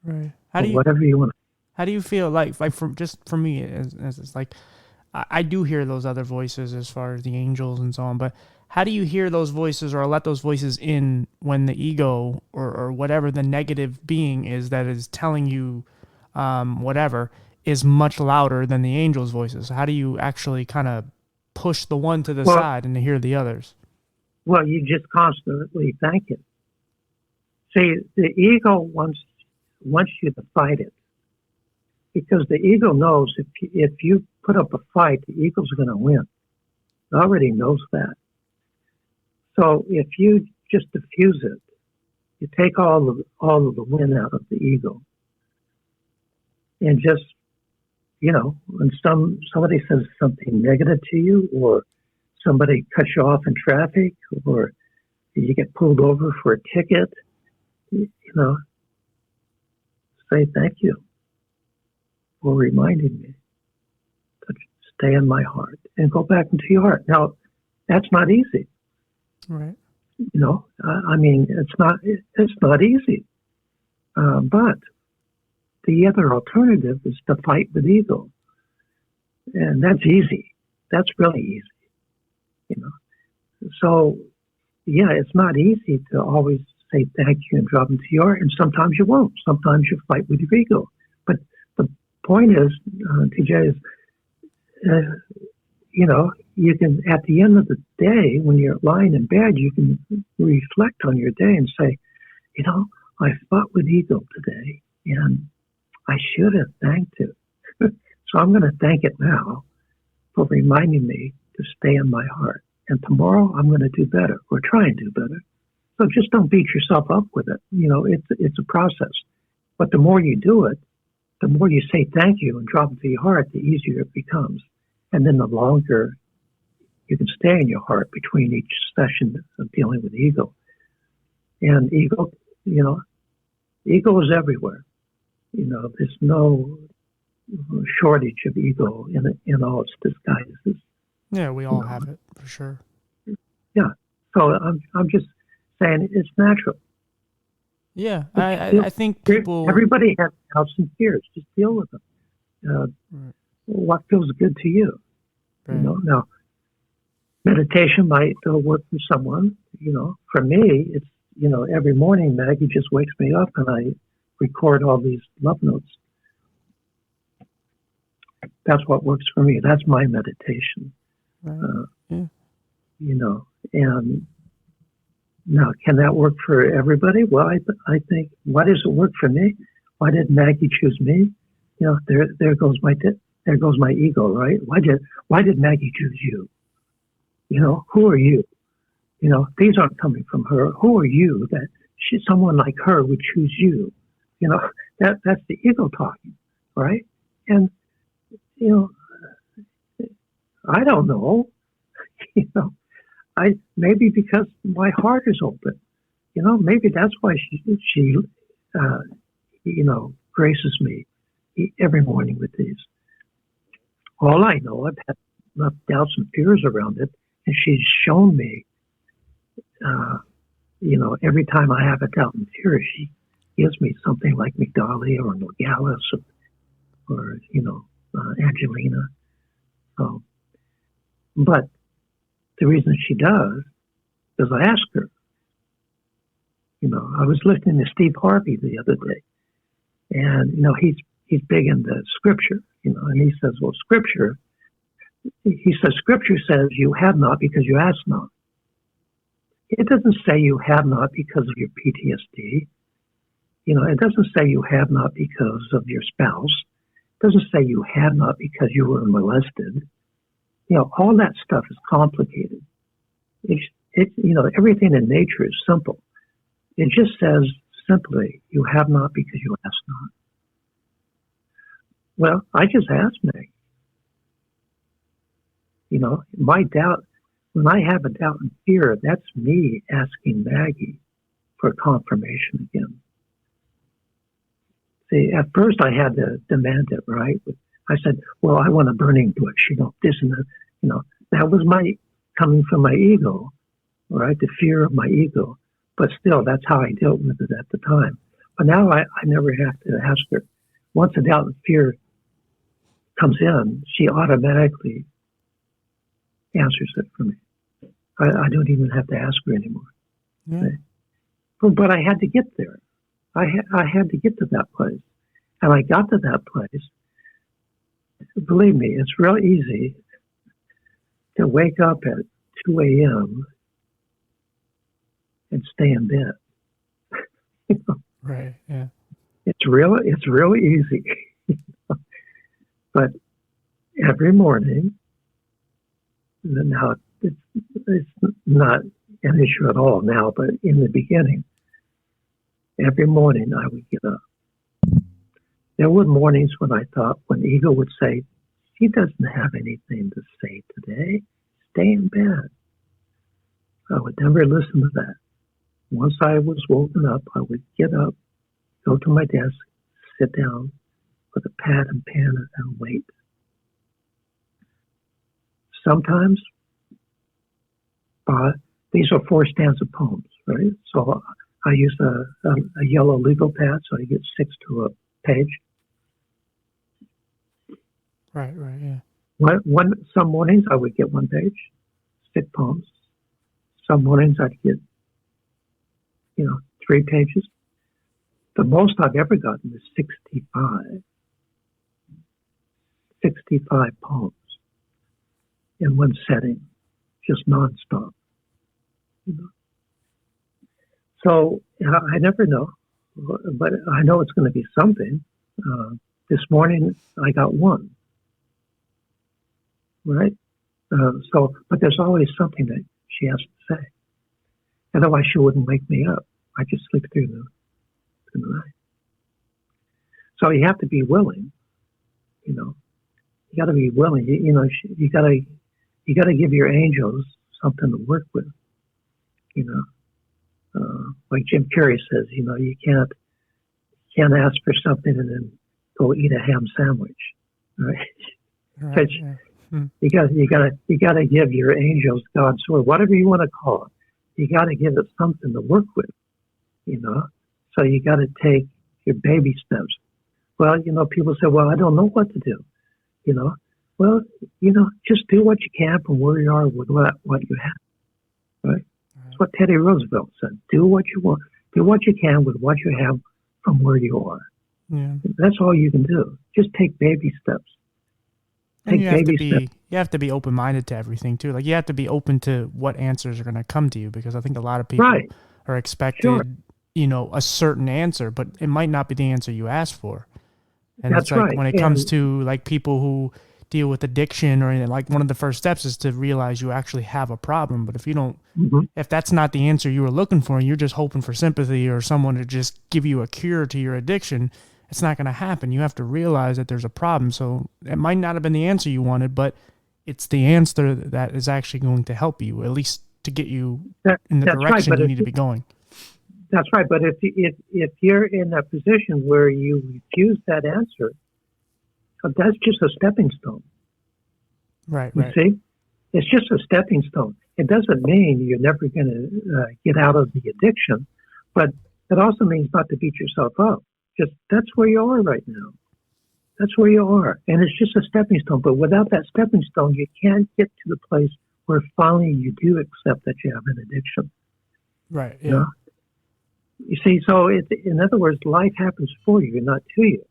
Right. Whatever you want. How do you feel like for me, as it's like, I do hear those other voices as far as the angels and so on, but how do you hear those voices or let those voices in when the ego or whatever the negative being is that is telling you whatever is much louder than the angels' voices? How do you actually kind of push the one to the side and to hear the others? Well, you just constantly thank it. See, the ego wants you to fight it because the ego knows if you put up a fight, the ego's going to win. It already knows that. So if you just diffuse it, you take all of the wind out of the ego, and just when somebody says something negative to you, or somebody cuts you off in traffic, or you get pulled over for a ticket, say thank you for reminding me to stay in my heart and go back into your heart. Now, that's not easy. Right. It's not easy. But the other alternative is to fight with ego. And that's easy. That's really easy. So, it's not easy to always say thank you and drop into your heart. And sometimes you won't. Sometimes you fight with your ego. But the point is, TJ, is, you can, at the end of the day, when you're lying in bed, you can reflect on your day and say, I fought with ego today, and I should have thanked it. So I'm going to thank it now for reminding me to stay in my heart. And tomorrow I'm going to do better, or try and do better. So just don't beat yourself up with it. It's a process. But the more you do it, the more you say thank you and drop into your heart, the easier it becomes. And then the longer you can stay in your heart between each session of dealing with ego. And ego, ego is everywhere. There's no shortage of ego in all its disguises. Yeah, we all have it for sure. Yeah. So I'm just saying it's natural. Yeah, I think people. Everybody has doubts and fears. Just deal with them. Right. What feels good to you? Right. Now meditation might work for someone. For me, it's every morning Maggie just wakes me up and I record all these love notes. That's what works for me. That's my meditation. Right. Yeah. And now, can that work for everybody? Well, I think, why does it work for me? Why did Maggie choose me? There goes my ego, right? Why did Maggie choose you? Who are you? These aren't coming from her. Who are you that someone like her would choose you? That's the ego talking, right? And I don't know. Maybe because my heart is open. Maybe that's why she graces me every morning with these. All I know, I've had enough doubts and fears around it, and she's shown me. Every time I have a doubt and fear, she gives me something like Migdali or Nogales or Angelina. So, but the reason she does is I ask her. I was listening to Steve Harvey the other day, and he's big into scripture. And he says, well, scripture says you have not because you ask not. It doesn't say you have not because of your PTSD. It doesn't say you have not because of your spouse. It doesn't say you have not because you were molested. All that stuff is complicated. Everything in nature is simple. It just says simply, you have not because you ask not. Well, I just asked Meg. My doubt, when I have a doubt and fear, that's me asking Maggie for confirmation again. See, at first I had to demand it, right? I said, well, I want a burning bush, this and that, that was coming from my ego, right? The fear of my ego. But still, that's how I dealt with it at the time. But now I never have to ask her. Once a doubt and fear comes in, she automatically answers it for me. I don't even have to ask her anymore. Yeah. Right? But I had to get there. I had to get to that place. And I got to that place. Believe me, it's real easy to wake up at 2 a.m. and stay in bed. Right, yeah. It's real easy. But every morning, now it's not an issue at all now, but in the beginning, every morning I would get up. There were mornings when ego would say, she doesn't have anything to say today. Stay in bed. I would never listen to that. Once I was woken up, I would get up, go to my desk, sit down with a pad and pen and wait. Sometimes, these are 4 stanza poems, right? So I use a yellow legal pad, so I get 6 to a page. Right, yeah. Some mornings I would get 1 page, 6 poems. Some mornings I'd get, 3 pages. The most I've ever gotten is 65. 65 poems in one setting, just nonstop. So I never know, but I know it's going to be something. This morning I got 1. Right? But there's always something that she has to say. Otherwise, she wouldn't wake me up. I just sleep through the night. So you have to be willing, you got to be willing. You got to give your angels something to work with. You know, like Jim Carrey says, you can't ask for something and then go eat a ham sandwich, right? Right. Yeah. You got to give your angels God's word, whatever you want to call it. You got to give it something to work with, So you got to take your baby steps. Well, people say, well, I don't know what to do, Well, just do what you can from where you are with what you have, right? That's what Teddy Roosevelt said. Do what you want. Do what you can with what you have from where you are. Yeah. That's all you can do. Just take baby steps. And you have to be open-minded to everything too. Like you have to be open to what answers are going to come to you, because I think a lot of people are expected, a certain answer, but it might not be the answer you asked for. And That's it's like right. when it comes to like people who deal with addiction or anything, like one of the first steps is to realize you actually have a problem. But if you don't, if that's not the answer you were looking for and you're just hoping for sympathy or someone to just give you a cure to your addiction, it's not going to happen. You have to realize that there's a problem. So it might not have been the answer you wanted, but it's the answer that is actually going to help you, at least to get you in the direction you need to be going. That's right. But if you're in a position where you refuse that answer, that's just a stepping stone. Right. You see? It's just a stepping stone. It doesn't mean you're never going to get out of the addiction, but it also means not to beat yourself up. Just that's where you are right now. That's where you are. And it's just a stepping stone. But without that stepping stone, you can't get to the place where finally you do accept that you have an addiction. Right, yeah. You see, so in other words, life happens for you, not to you.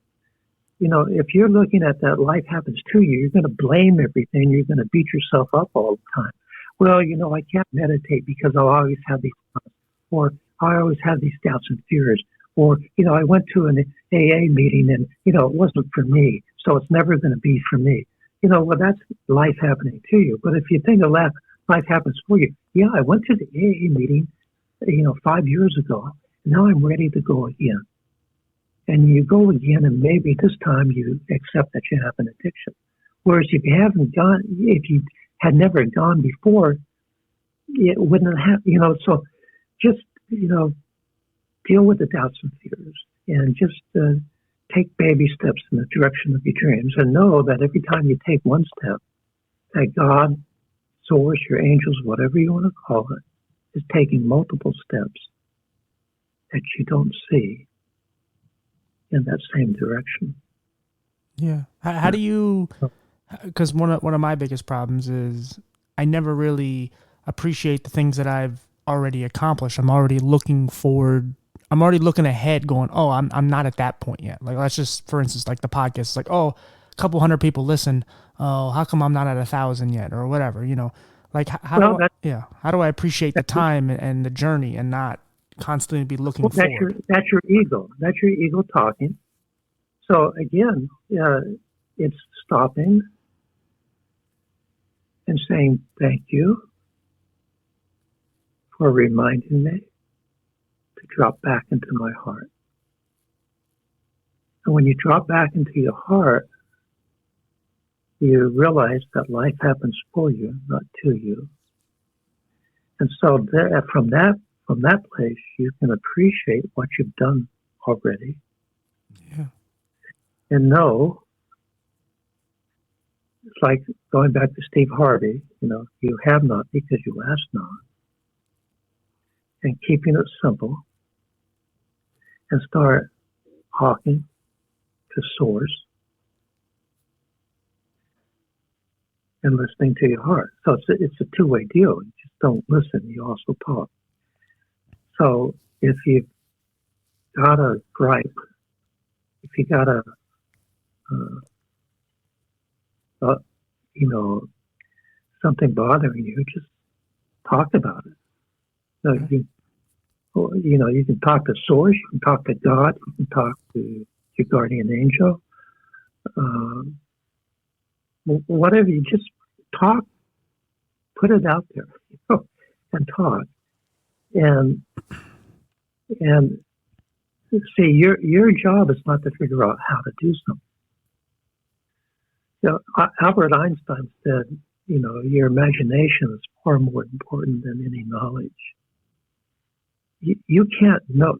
If you're looking at that life happens to you, you're going to blame everything. You're going to beat yourself up all the time. Well, I can't meditate because I'll always have these thoughts, or I always have these doubts and fears. Or, I went to an AA meeting and, it wasn't for me, so it's never going to be for me. Well, that's life happening to you. But if you think of life happens for you, yeah, I went to the AA meeting, 5 years ago. Now I'm ready to go again. And you go again, and maybe this time you accept that you have an addiction. Whereas if you had never gone before, it wouldn't have, so just, deal with the doubts and fears and just take baby steps in the direction of your dreams, and know that every time you take one step, that God, source, your angels, whatever you want to call it, is taking multiple steps that you don't see in that same direction. Yeah. How do you, because one of my biggest problems is I never really appreciate the things that I've already accomplished. I'm already looking ahead going, oh, I'm not at that point yet. Like, let's just, for instance, like the podcast, it's like, oh, a couple hundred people listen. Oh, how come I'm not at 1,000 yet, or whatever, like how do I appreciate the time and the journey and not constantly be looking forward? That's your ego. That's your ego talking. So again, it's stopping and saying, thank you for reminding me to drop back into my heart. And when you drop back into your heart, you realize that life happens for you, not to you. And so from that place, you can appreciate what you've done already. Yeah. And know, it's like going back to Steve Harvey, you have not because you ask not. And keeping it simple, and start talking to source and listening to your heart. So it's a two-way deal. You just don't listen, you also talk. So if you've got a gripe, if you got something bothering you, just talk about it. So you can talk to source, you can talk to God, you can talk to your guardian angel, whatever. You just talk, put it out there, and talk, and see, your job is not to figure out how to do something. Albert Einstein said, your imagination is far more important than any knowledge. You can't know.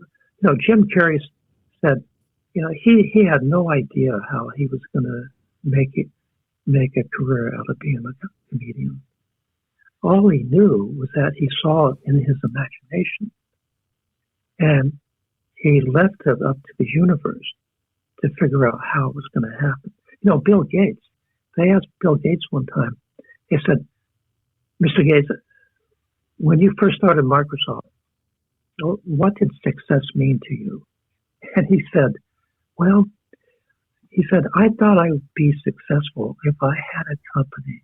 Jim Carrey said, he had no idea how he was going to make a career out of being a comedian. All he knew was that he saw it in his imagination, and he left it up to the universe to figure out how it was going to happen. Bill Gates. They asked Bill Gates one time. They said, "Mr. Gates, when you first started Microsoft, what did success mean to you?" And he said, I thought I would be successful if I had a company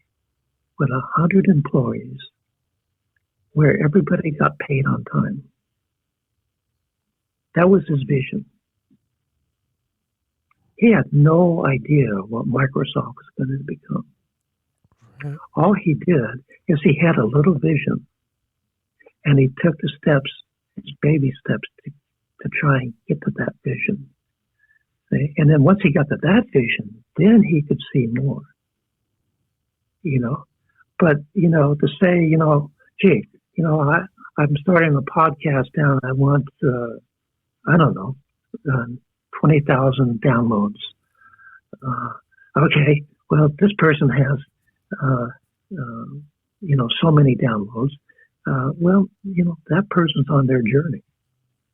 with 100 employees where everybody got paid on time. That was his vision. He had no idea what Microsoft was going to become. Right. All he did is he had a little vision, and he took the steps, his baby steps, to try and get to that vision. See? And then once he got to that vision, then he could see more. But to say, gee, I'm starting a podcast now, and I want, 20,000 downloads. Okay, well, this person has, so many downloads. That person's on their journey.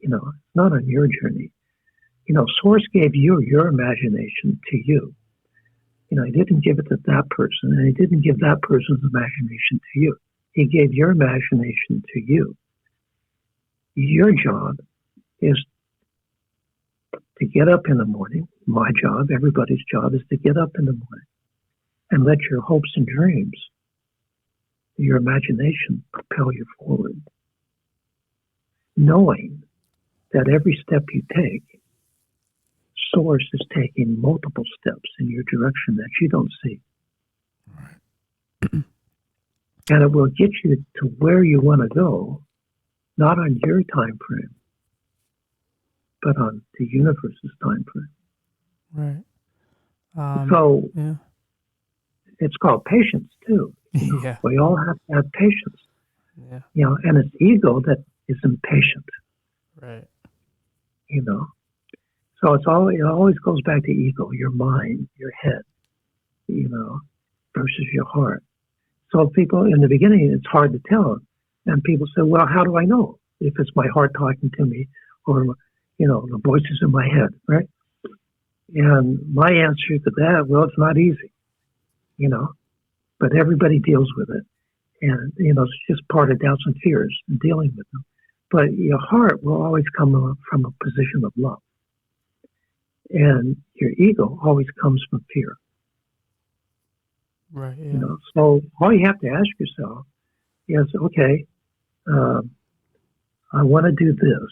It's not on your journey. Source gave you your imagination to you. He didn't give it to that person, and he didn't give that person's imagination to you. He gave your imagination to you. Your job is to get up in the morning. My job, everybody's job, is to get up in the morning and let your hopes and dreams, your imagination, propel you forward. Knowing that every step you take, Source is taking multiple steps in your direction that you don't see. Right. And it will get you to where you want to go, not on your time frame, but on the universe's time frame. Right. It's called patience too. Yeah. We all have to have patience. Yeah. And it's ego that is impatient. Right. So it always goes back to ego, your mind, your head, versus your heart. So people, in the beginning, it's hard to tell. And people say, well, how do I know if it's my heart talking to me or, the voices in my head, right? And my answer to that, well, it's not easy, but everybody deals with it. And, it's just part of doubts and fears and dealing with them. But your heart will always come from a position of love. And your ego always comes from fear. Right. Yeah. So all you have to ask yourself is, okay, I want to do this.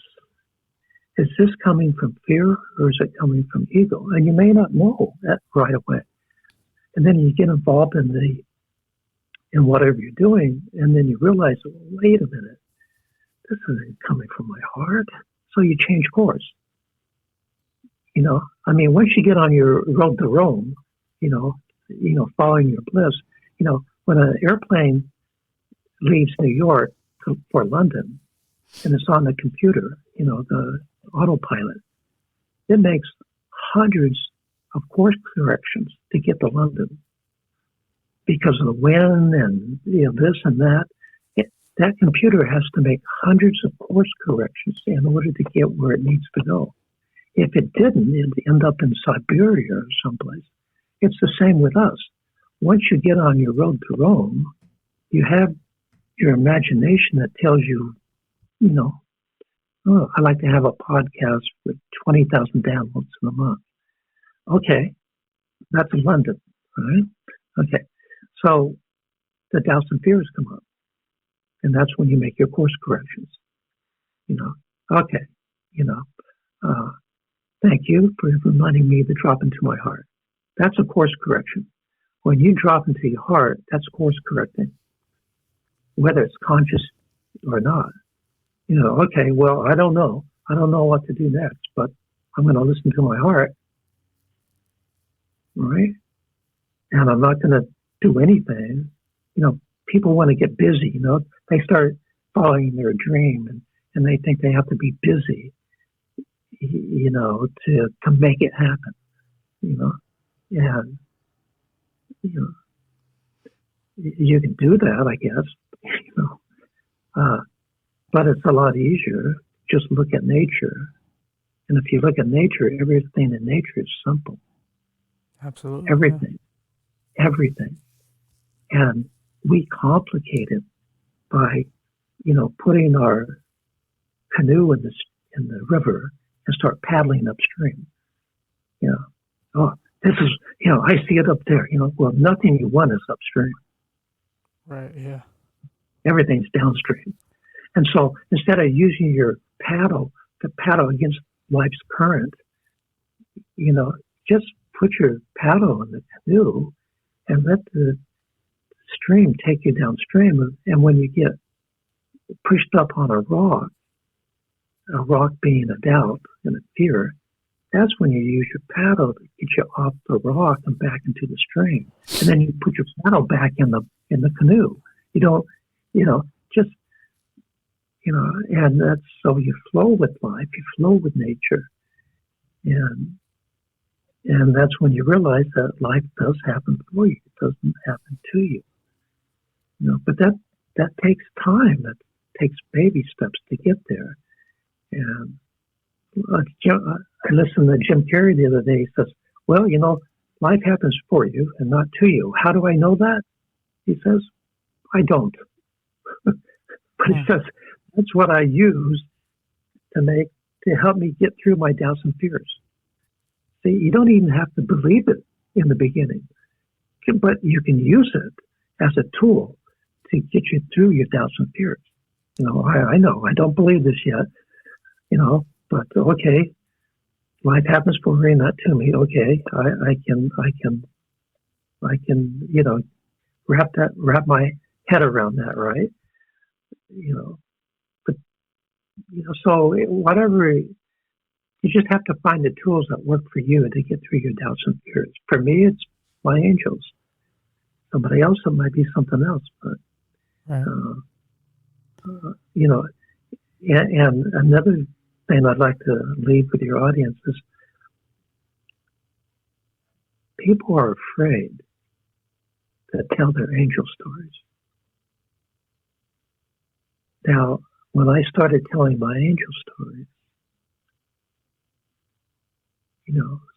Is this coming from fear or is it coming from ego? And you may not know that right away. And then you get involved in whatever you're doing, and then you realize, wait a minute, this isn't coming from my heart. So you change course. Once you get on your road to Rome, following your bliss, when an airplane leaves New York for London and it's on the computer, the autopilot, it makes hundreds of course corrections to get to London because of the wind and this and that. That computer has to make hundreds of course corrections in order to get where it needs to go. If it didn't, it'd end up in Siberia or someplace. It's the same with us. Once you get on your road to Rome, you have your imagination that tells you, I'd like to have a podcast with 20,000 downloads in a month. Okay, that's in London, all right? Okay, so the doubts and fears come up, and that's when you make your course corrections. Okay, thank you for reminding me to drop into my heart. That's a course correction. When you drop into your heart, that's course correcting, whether it's conscious or not. Okay, well, I don't know. I don't know what to do next, but I'm going to listen to my heart. All right? and I'm not going to do anything. People want to get busy. They start following their dream, and they think they have to be busy, to make it happen. And you can do that, I guess. But it's a lot easier. Just look at nature, and if you look at nature, everything in nature is simple. Absolutely. Everything. And we complicate it by, putting our canoe in the river and start paddling upstream. Oh, this is, I see it up there. Well, nothing you want is upstream. Right. Yeah. Everything's downstream. And so instead of using your paddle to paddle against life's current, just put your paddle in the canoe and let the stream take you downstream. And when you get pushed up on a rock being a doubt and a fear, that's when you use your paddle to get you off the rock and back into the stream. And then you put your paddle back in the canoe. You don't, just, and that's so you flow with life, you flow with nature. And that's when you realize that life does happen for you. It doesn't happen to you. But that takes time. That takes baby steps to get there. And I listened to Jim Carrey the other day. He says, well, life happens for you and not to you. How do I know that? He says, I don't. But he says, that's what I use to help me get through my doubts and fears. See, you don't even have to believe it in the beginning, but you can use it as a tool to get you through your doubts and fears. I know I don't believe this yet, but okay, life happens for me, not to me. Okay, I can wrap my head around that, right? But so whatever. You just have to find the tools that work for you to get through your doubts and fears. For me, it's my angels. Somebody else, it might be something else. But, right. And another thing I'd like to leave with your audience is people are afraid to tell their angel stories. Now, when I started telling my angel stories,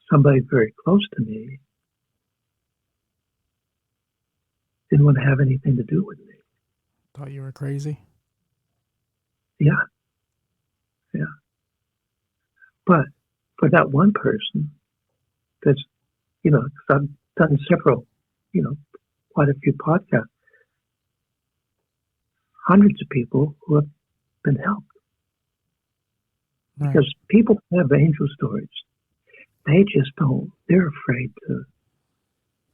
somebody very close to me didn't want to have anything to do with me. Thought you were crazy? Yeah. But for that one person, that's, because I've done several, quite a few podcasts, hundreds of people who have been helped. Right. Because people have angel stories. They just don't. They're afraid to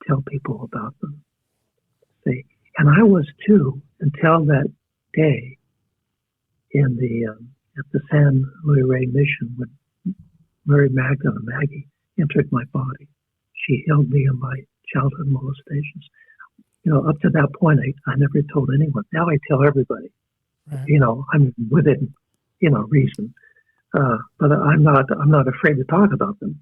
tell people about them. See, and I was too until that day in the at the San Luis Rey mission when Mary Magdalene Maggie entered my body. She held me in my childhood molestations. Up to that point, I never told anyone. Now I tell everybody. Right. I'm within reason, but I'm not afraid to talk about them.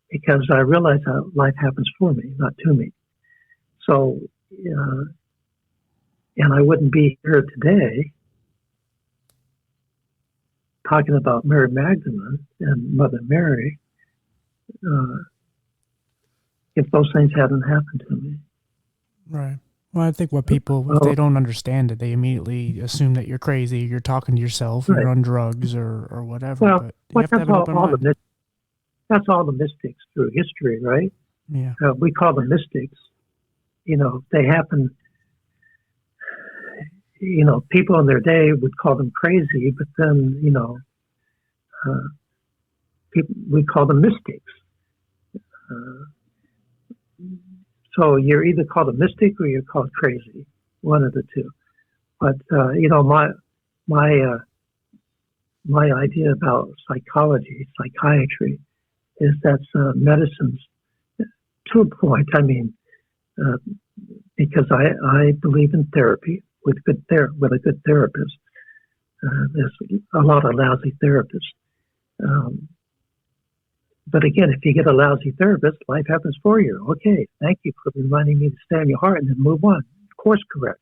Because I realize that life happens for me, not to me. So, and I wouldn't be here today talking about Mary Magdalene and Mother Mary if those things hadn't happened to me. Right. Well, I think what people, if they don't understand it, they immediately assume that you're crazy, you're talking to yourself, right. You're on drugs or whatever. Well, but you have to have an open mind. That's all the mystics through history, right? Yeah. We call them mystics. They happen, people in their day would call them crazy, but then, we call them mystics. So you're either called a mystic or you're called crazy, one of the two. But, my idea about psychology, psychiatry, is that's medicine's to a point. I mean, because I believe in therapy with a good therapist. There's a lot of lousy therapists. But again, if you get a lousy therapist, life happens for you. Okay, thank you for reminding me to stay on your heart and then move on. Course correct.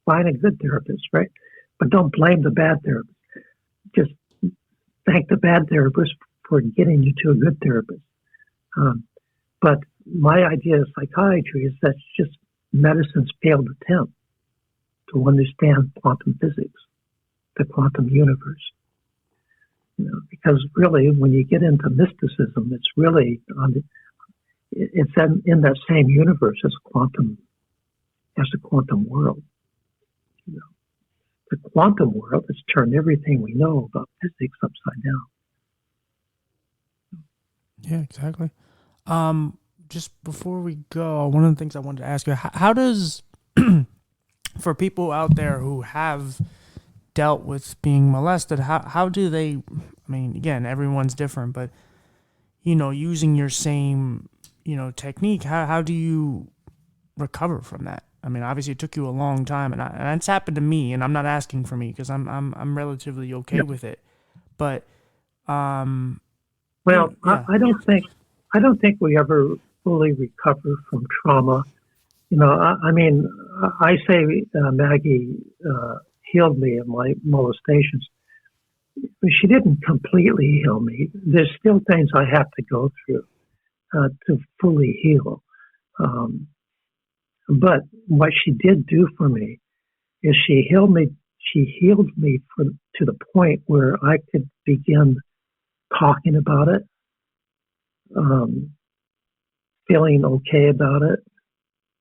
Find a good therapist, right? But don't blame the bad therapist. Just thank the bad therapist for getting you to a good therapist. But my idea of psychiatry is that's just medicine's failed attempt to understand quantum physics, the quantum universe. Because really, when you get into mysticism, it's really it's in that same universe as the quantum world. The quantum world has turned everything we know about physics upside down. Yeah, exactly. Just before we go, one of the things I wanted to ask you: how does, for people out there who have dealt with being molested, how do they? I mean, again, everyone's different, but using your same technique, how do you recover from that? I mean, obviously, it took you a long time, and it's happened to me, and I'm not asking for me because I'm relatively okay with it, but well, yeah. I don't think we ever fully recover from trauma. I mean, I say Maggie healed me of my molestations. She didn't completely heal me. There's still things I have to go through to fully heal. But what she did do for me is she healed me. She healed me to the point where I could begin talking about it, feeling okay about it,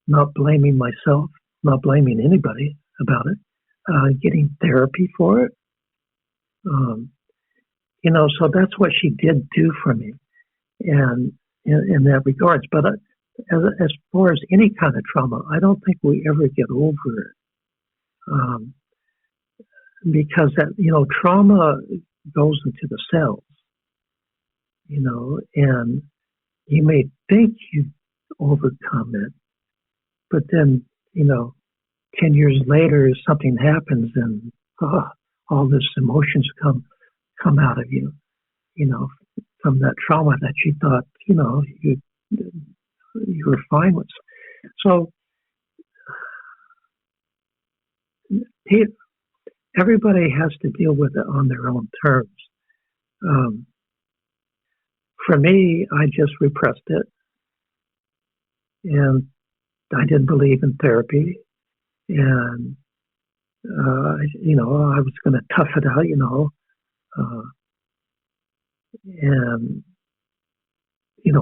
not blaming myself, not blaming anybody about it, getting therapy for it. So that's what she did do for me, and in that regards. But as far as any kind of trauma, I don't think we ever get over it, because that trauma goes into the cells, and you may think you overcome it, but then 10 years later something happens and all this emotions come out of you, from that trauma that you thought you were fine with. So everybody has to deal with it on their own terms. For me, I just repressed it, and I didn't believe in therapy, and I was going to tough it out, and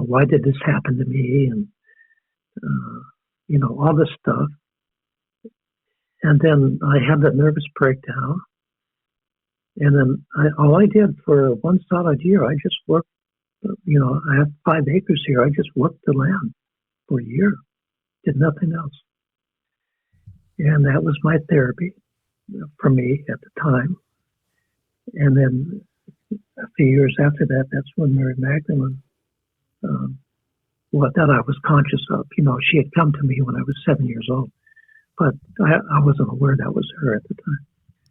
why did this happen to me, and all this stuff. And then I had that nervous breakdown, and then all I did for one solid year, I just worked. I have 5 acres here. I just worked the land for a year, did nothing else, and that was my therapy for me at the time. And then a few years after that, that's when Mary Magdalene, that I was conscious of. She had come to me when I was 7 years old, but I wasn't aware that was her at the time.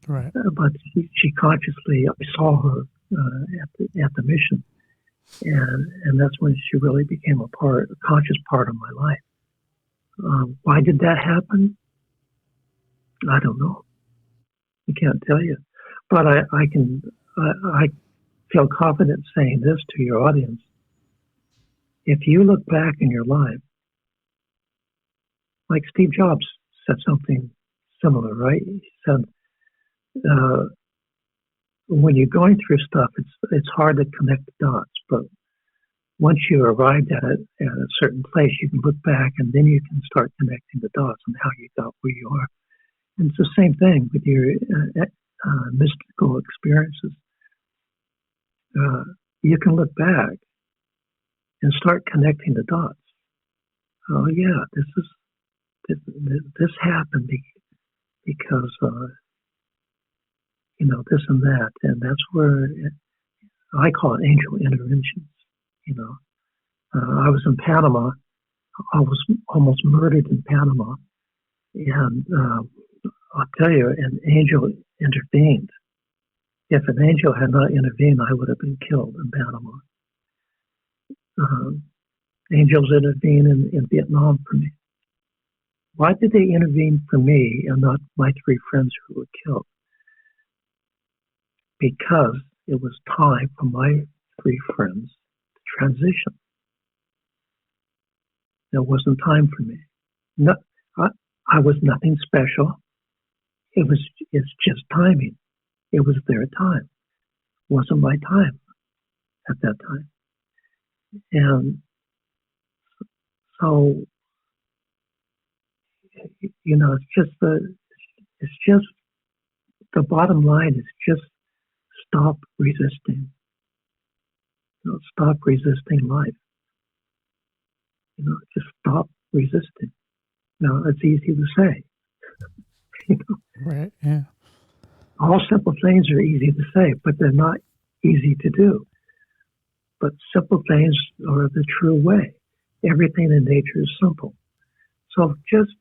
Right. But she consciously, I saw her at the mission, and that's when she really became a conscious part of my life. Why did that happen? I don't know. I can't tell you, but I feel confident saying this to your audience. If you look back in your life, like Steve Jobs said something similar, right? He said, when you're going through stuff, it's hard to connect the dots, but once you arrived at a certain place, you can look back and then you can start connecting the dots on how you got where you are. And it's the same thing with your mystical experiences. You can look back and start connecting the dots. Oh yeah, this happened because this and that, and that's where I call it angel interventions. I was in Panama I was almost murdered in Panama, and I'll tell you, an angel intervened. If an angel had not intervened, I would have been killed in Panama. Angels intervened in Vietnam for me. Why did they intervene for me and not my 3 friends who were killed? Because it was time for my 3 friends to transition. There wasn't time for me. No, I was nothing special. It's just timing. It was their time. It wasn't my time at that time. And so, it's just the bottom line is just stop resisting. Stop resisting life. Just stop resisting. Now, it's easy to say. Right, yeah. All simple things are easy to say, but they're not easy to do. But simple things are the true way. Everything in nature is simple. So just,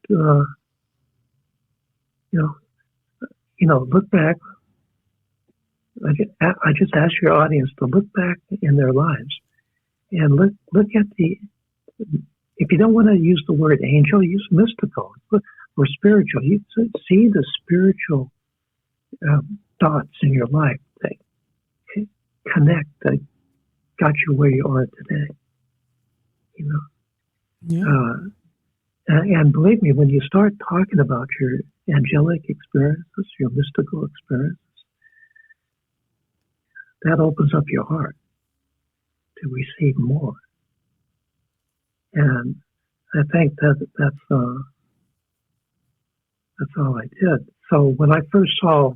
look back. I just ask your audience to look back in their lives and look at if you don't want to use the word angel, use mystical or spiritual. You see the spiritual thoughts in your life that connect, that got you where you are today. Yeah. And believe me, when you start talking about your angelic experiences, your mystical experiences, that opens up your heart to receive more. And I think that's all I did. So when I first saw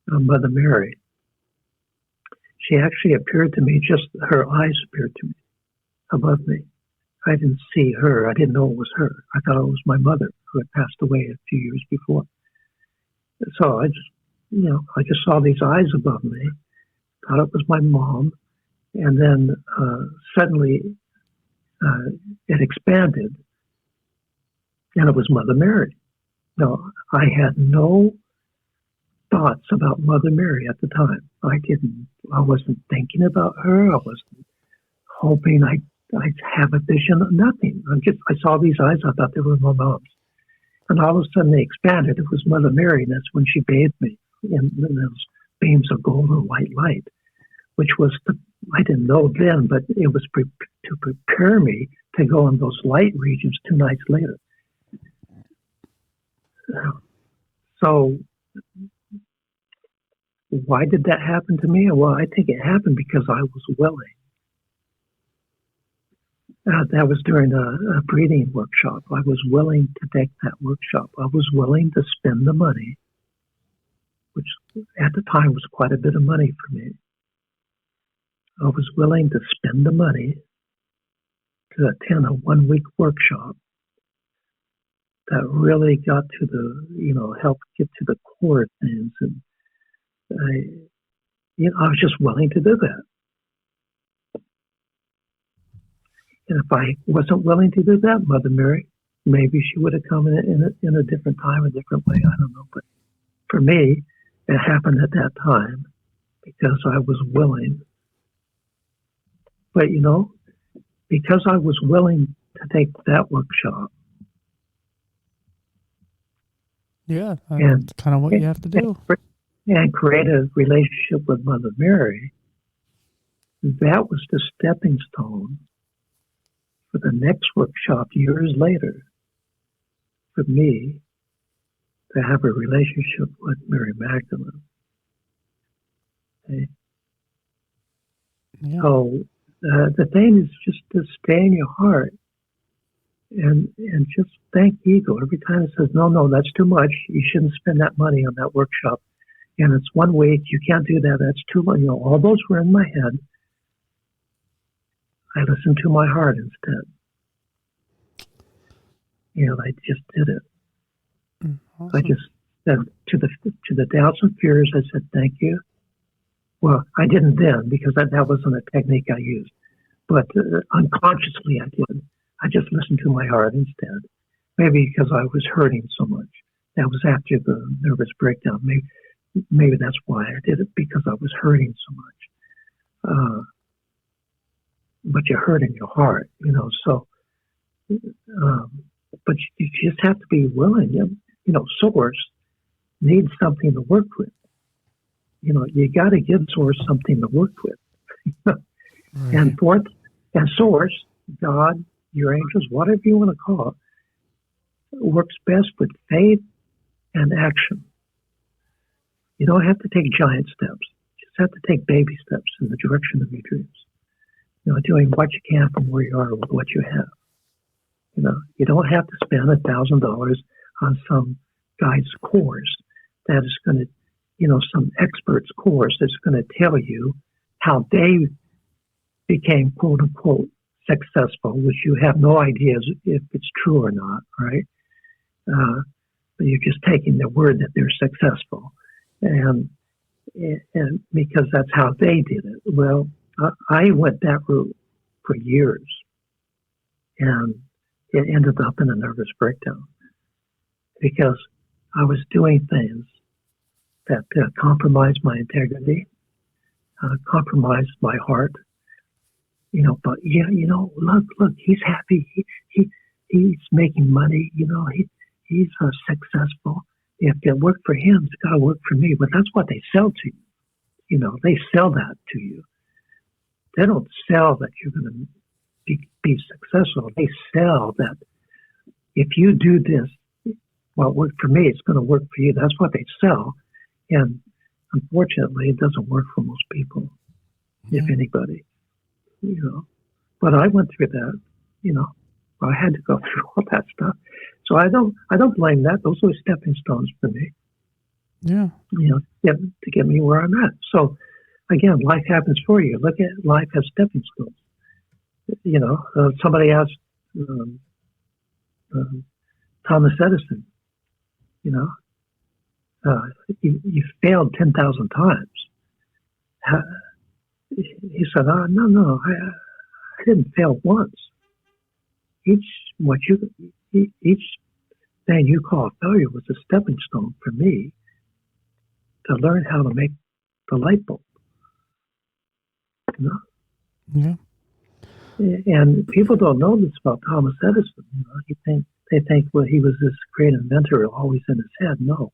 Mother Mary, she actually appeared to me, just her eyes appeared to me above me. I didn't see her. I didn't know it was her. I thought it was my mother who had passed away a few years before. So I just saw these eyes above me, thought it was my mom, and then suddenly it expanded, and it was Mother Mary. Now, I had no thoughts about Mother Mary at the time. I wasn't thinking about her. I wasn't hoping I'd have a vision of nothing. I saw these eyes. I thought they were my mom's. And all of a sudden they expanded. It was Mother Mary, and that's when she bathed me in those beams of golden white light, which was, I didn't know then, but it was to prepare me to go in those light regions 2 nights later. So why did that happen to me? Well, I think it happened because I was willing. That was during a breathing workshop. I was willing to take that workshop. I was willing to spend the money, which at the time was quite a bit of money for me. I was willing to spend the money to attend a 1-week workshop that really got to helped get to the core of things. And I was just willing to do that. And if I wasn't willing to do that, Mother Mary, maybe she would have come in a different time, a different way. I don't know. But for me, it happened at that time because I was willing. But, because I was willing to take that workshop. Yeah, that's kind of what you have to do. And create a relationship with Mother Mary, that was the stepping stone for the next workshop years later for me to have a relationship with Mary Magdalene. Okay? Yeah. So the thing is just to stay in your heart and just thank ego. Every time it says, no, that's too much. You shouldn't spend that money on that workshop. And it's 1 week. You can't do that. That's too much. All those were in my head. I listened to my heart instead. I just did it. Awesome. I just said to the doubts and fears, I said, thank you. Well, I didn't then because that wasn't a technique I used. But unconsciously I did. I just listened to my heart instead. Maybe because I was hurting so much. That was after the nervous breakdown. Maybe that's why I did it, because I was hurting so much. But you're hurting your heart, So, but you just have to be willing. Source needs something to work with. You got to give Source something to work with. Right. And Source, God, your angels, whatever you want to call it, works best with faith and action. You don't have to take giant steps. You just have to take baby steps in the direction of your dreams. Doing what you can from where you are with what you have. You don't have to spend $1,000 on some guy's course that is going to, some expert's course that's going to tell you how they became quote unquote successful, which you have no idea if it's true or not, right? But you're just taking their word that they're successful, and because that's how they did it. Well, I went that route for years, and it ended up in a nervous breakdown because I was doing things that compromised my integrity, compromised my heart. But look, he's happy. He's making money. He's successful. If it worked for him, it's got to work for me. But that's what they sell to you. They sell that to you. They don't sell that you're going to be successful. They sell that if you do this, what worked for me, it's going to work for you. That's what they sell. And unfortunately, it doesn't work for most people, if anybody. But I went through that. I had to go through all that stuff. So I don't blame that. Those were stepping stones for me. Yeah. To get me where I'm at. So again, life happens for you. Look at life as stepping stones. Somebody asked Thomas Edison, you failed 10,000 times. He said, no, I didn't fail once. Each thing you call failure was a stepping stone for me to learn how to make the light bulb. Yeah. And people don't know this about Thomas Edison. They think, well, he was this great inventor always in his head. No.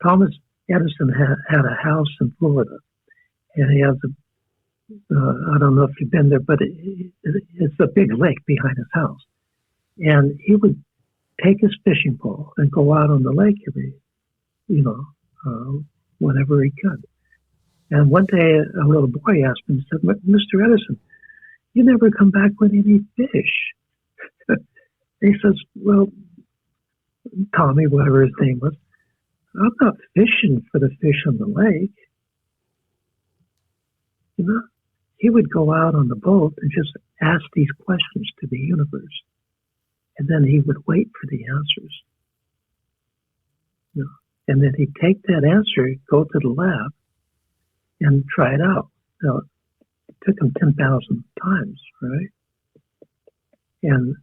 Thomas Edison had a house in Florida, and he has I don't know if you've been there, but it's a big lake behind his house. And he would take his fishing pole and go out on the lake whenever he could. And one day a little boy asked him, he said, Mr. Edison, you never come back with any fish. He says, well, Tommy, whatever his name was, I'm not fishing for the fish on the lake. He would go out on the boat and just ask these questions to the universe. And then he would wait for the answers. And then he'd take that answer, go to the lab, and try it out. Now, it took him 10,000 times, right? And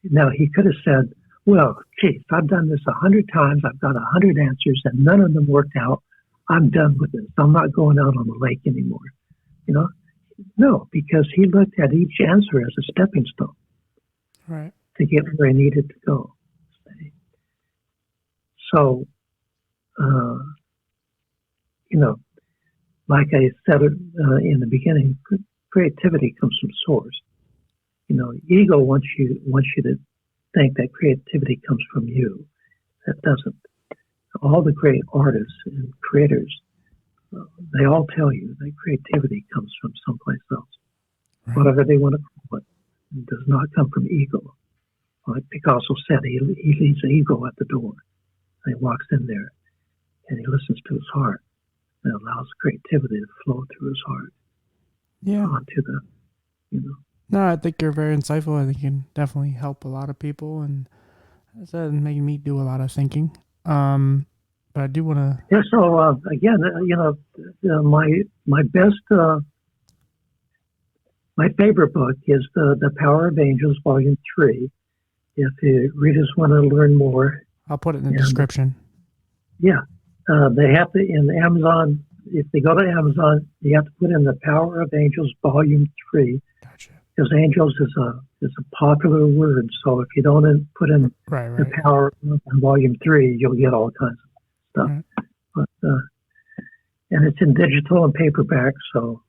now he could have said, well, geez, I've done this 100 times. I've got 100 answers, and none of them worked out. I'm done with this. I'm not going out on the lake anymore. No, because he looked at each answer as a stepping stone, right, to get where he needed to go. So, like I said in the beginning, creativity comes from source. Ego wants you to think that creativity comes from you. That doesn't. All the great artists and creators, they all tell you that creativity comes from someplace else. Right. Whatever they want to call it. It does not come from ego. Like Picasso said, he leaves the ego at the door. And he walks in there and he listens to his heart and allows creativity to flow through his heart. Yeah. Onto the, No, I think you're very insightful. I think you can definitely help a lot of people, and as I said, making me do a lot of thinking. But I do want to. Yeah. So again, my best My favorite book is the Power of Angels, Volume 3. If the readers want to learn more, I'll put it in the and description. yeah, they have to in Amazon. If they go to Amazon, you have to put in the Power of Angels, Volume 3, Gotcha. because angels is a popular word. So if you don't put in Right. the Power in Volume 3, you'll get all kinds of stuff. Right. But and it's in digital and paperback, so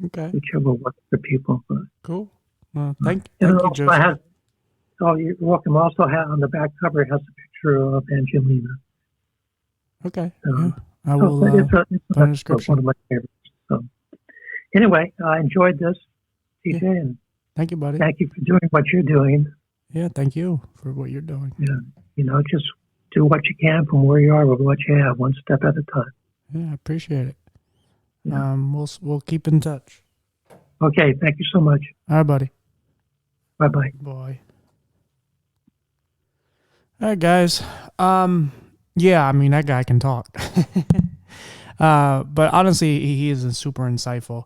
Okay. whichever works for people. But, Cool. Well, thank and it you, also Joseph. has, oh, you're welcome. Also, on the back cover, it has a picture of Angelina. Okay. Yeah. I will So it's put in the one description. of my favorites. So anyway, I enjoyed this, TJ, Yeah. and Thank you, buddy. thank you for doing what you're doing. Yeah, thank you for what you're doing. Yeah, just do what you can from where you are with what you have, one step at a time. Yeah, I appreciate it. Yeah. We'll keep in touch. Okay, thank you so much. All right, buddy. Bye-bye. Boy. All right, guys. Yeah, I mean, that guy can talk. But honestly, he is super insightful.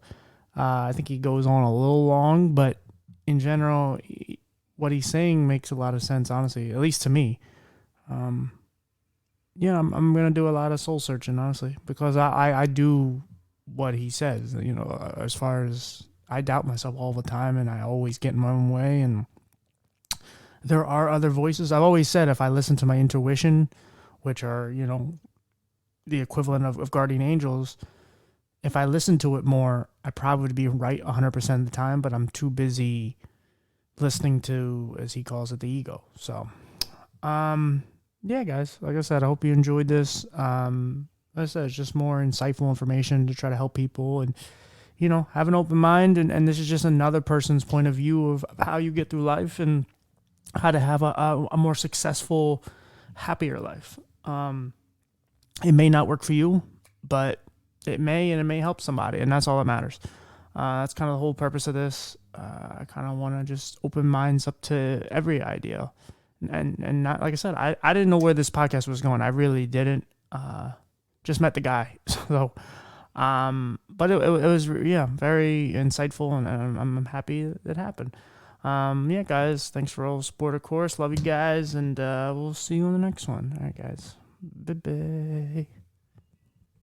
I think he goes on a little long, but in general, what he's saying makes a lot of sense, honestly, at least to me. Yeah, I'm going to do a lot of soul searching, honestly, because I do what he says, as far as I doubt myself all the time and I always get in my own way. And there are other voices. I've always said if I listen to my intuition, which are, the equivalent of guardian angels, if I listen to it more, I probably would be right 100% of the time, but I'm too busy listening to, as he calls it, the ego. So, yeah, guys, like I said, I hope you enjoyed this. Like I said, it's just more insightful information to try to help people and, have an open mind. And this is just another person's point of view of how you get through life and how to have a more successful, happier life. It may not work for you, but it may, and it may help somebody, and that's all that matters. That's kind of the whole purpose of this. I kind of want to just open minds up to every idea. And not, like I said, I didn't know where this podcast was going. I really didn't. Just met the guy. So, but it was, yeah, very insightful, and I'm happy it happened. Yeah, guys, thanks for all the support, of course. Love you guys, and we'll see you on the next one. All right, guys. Bye-bye.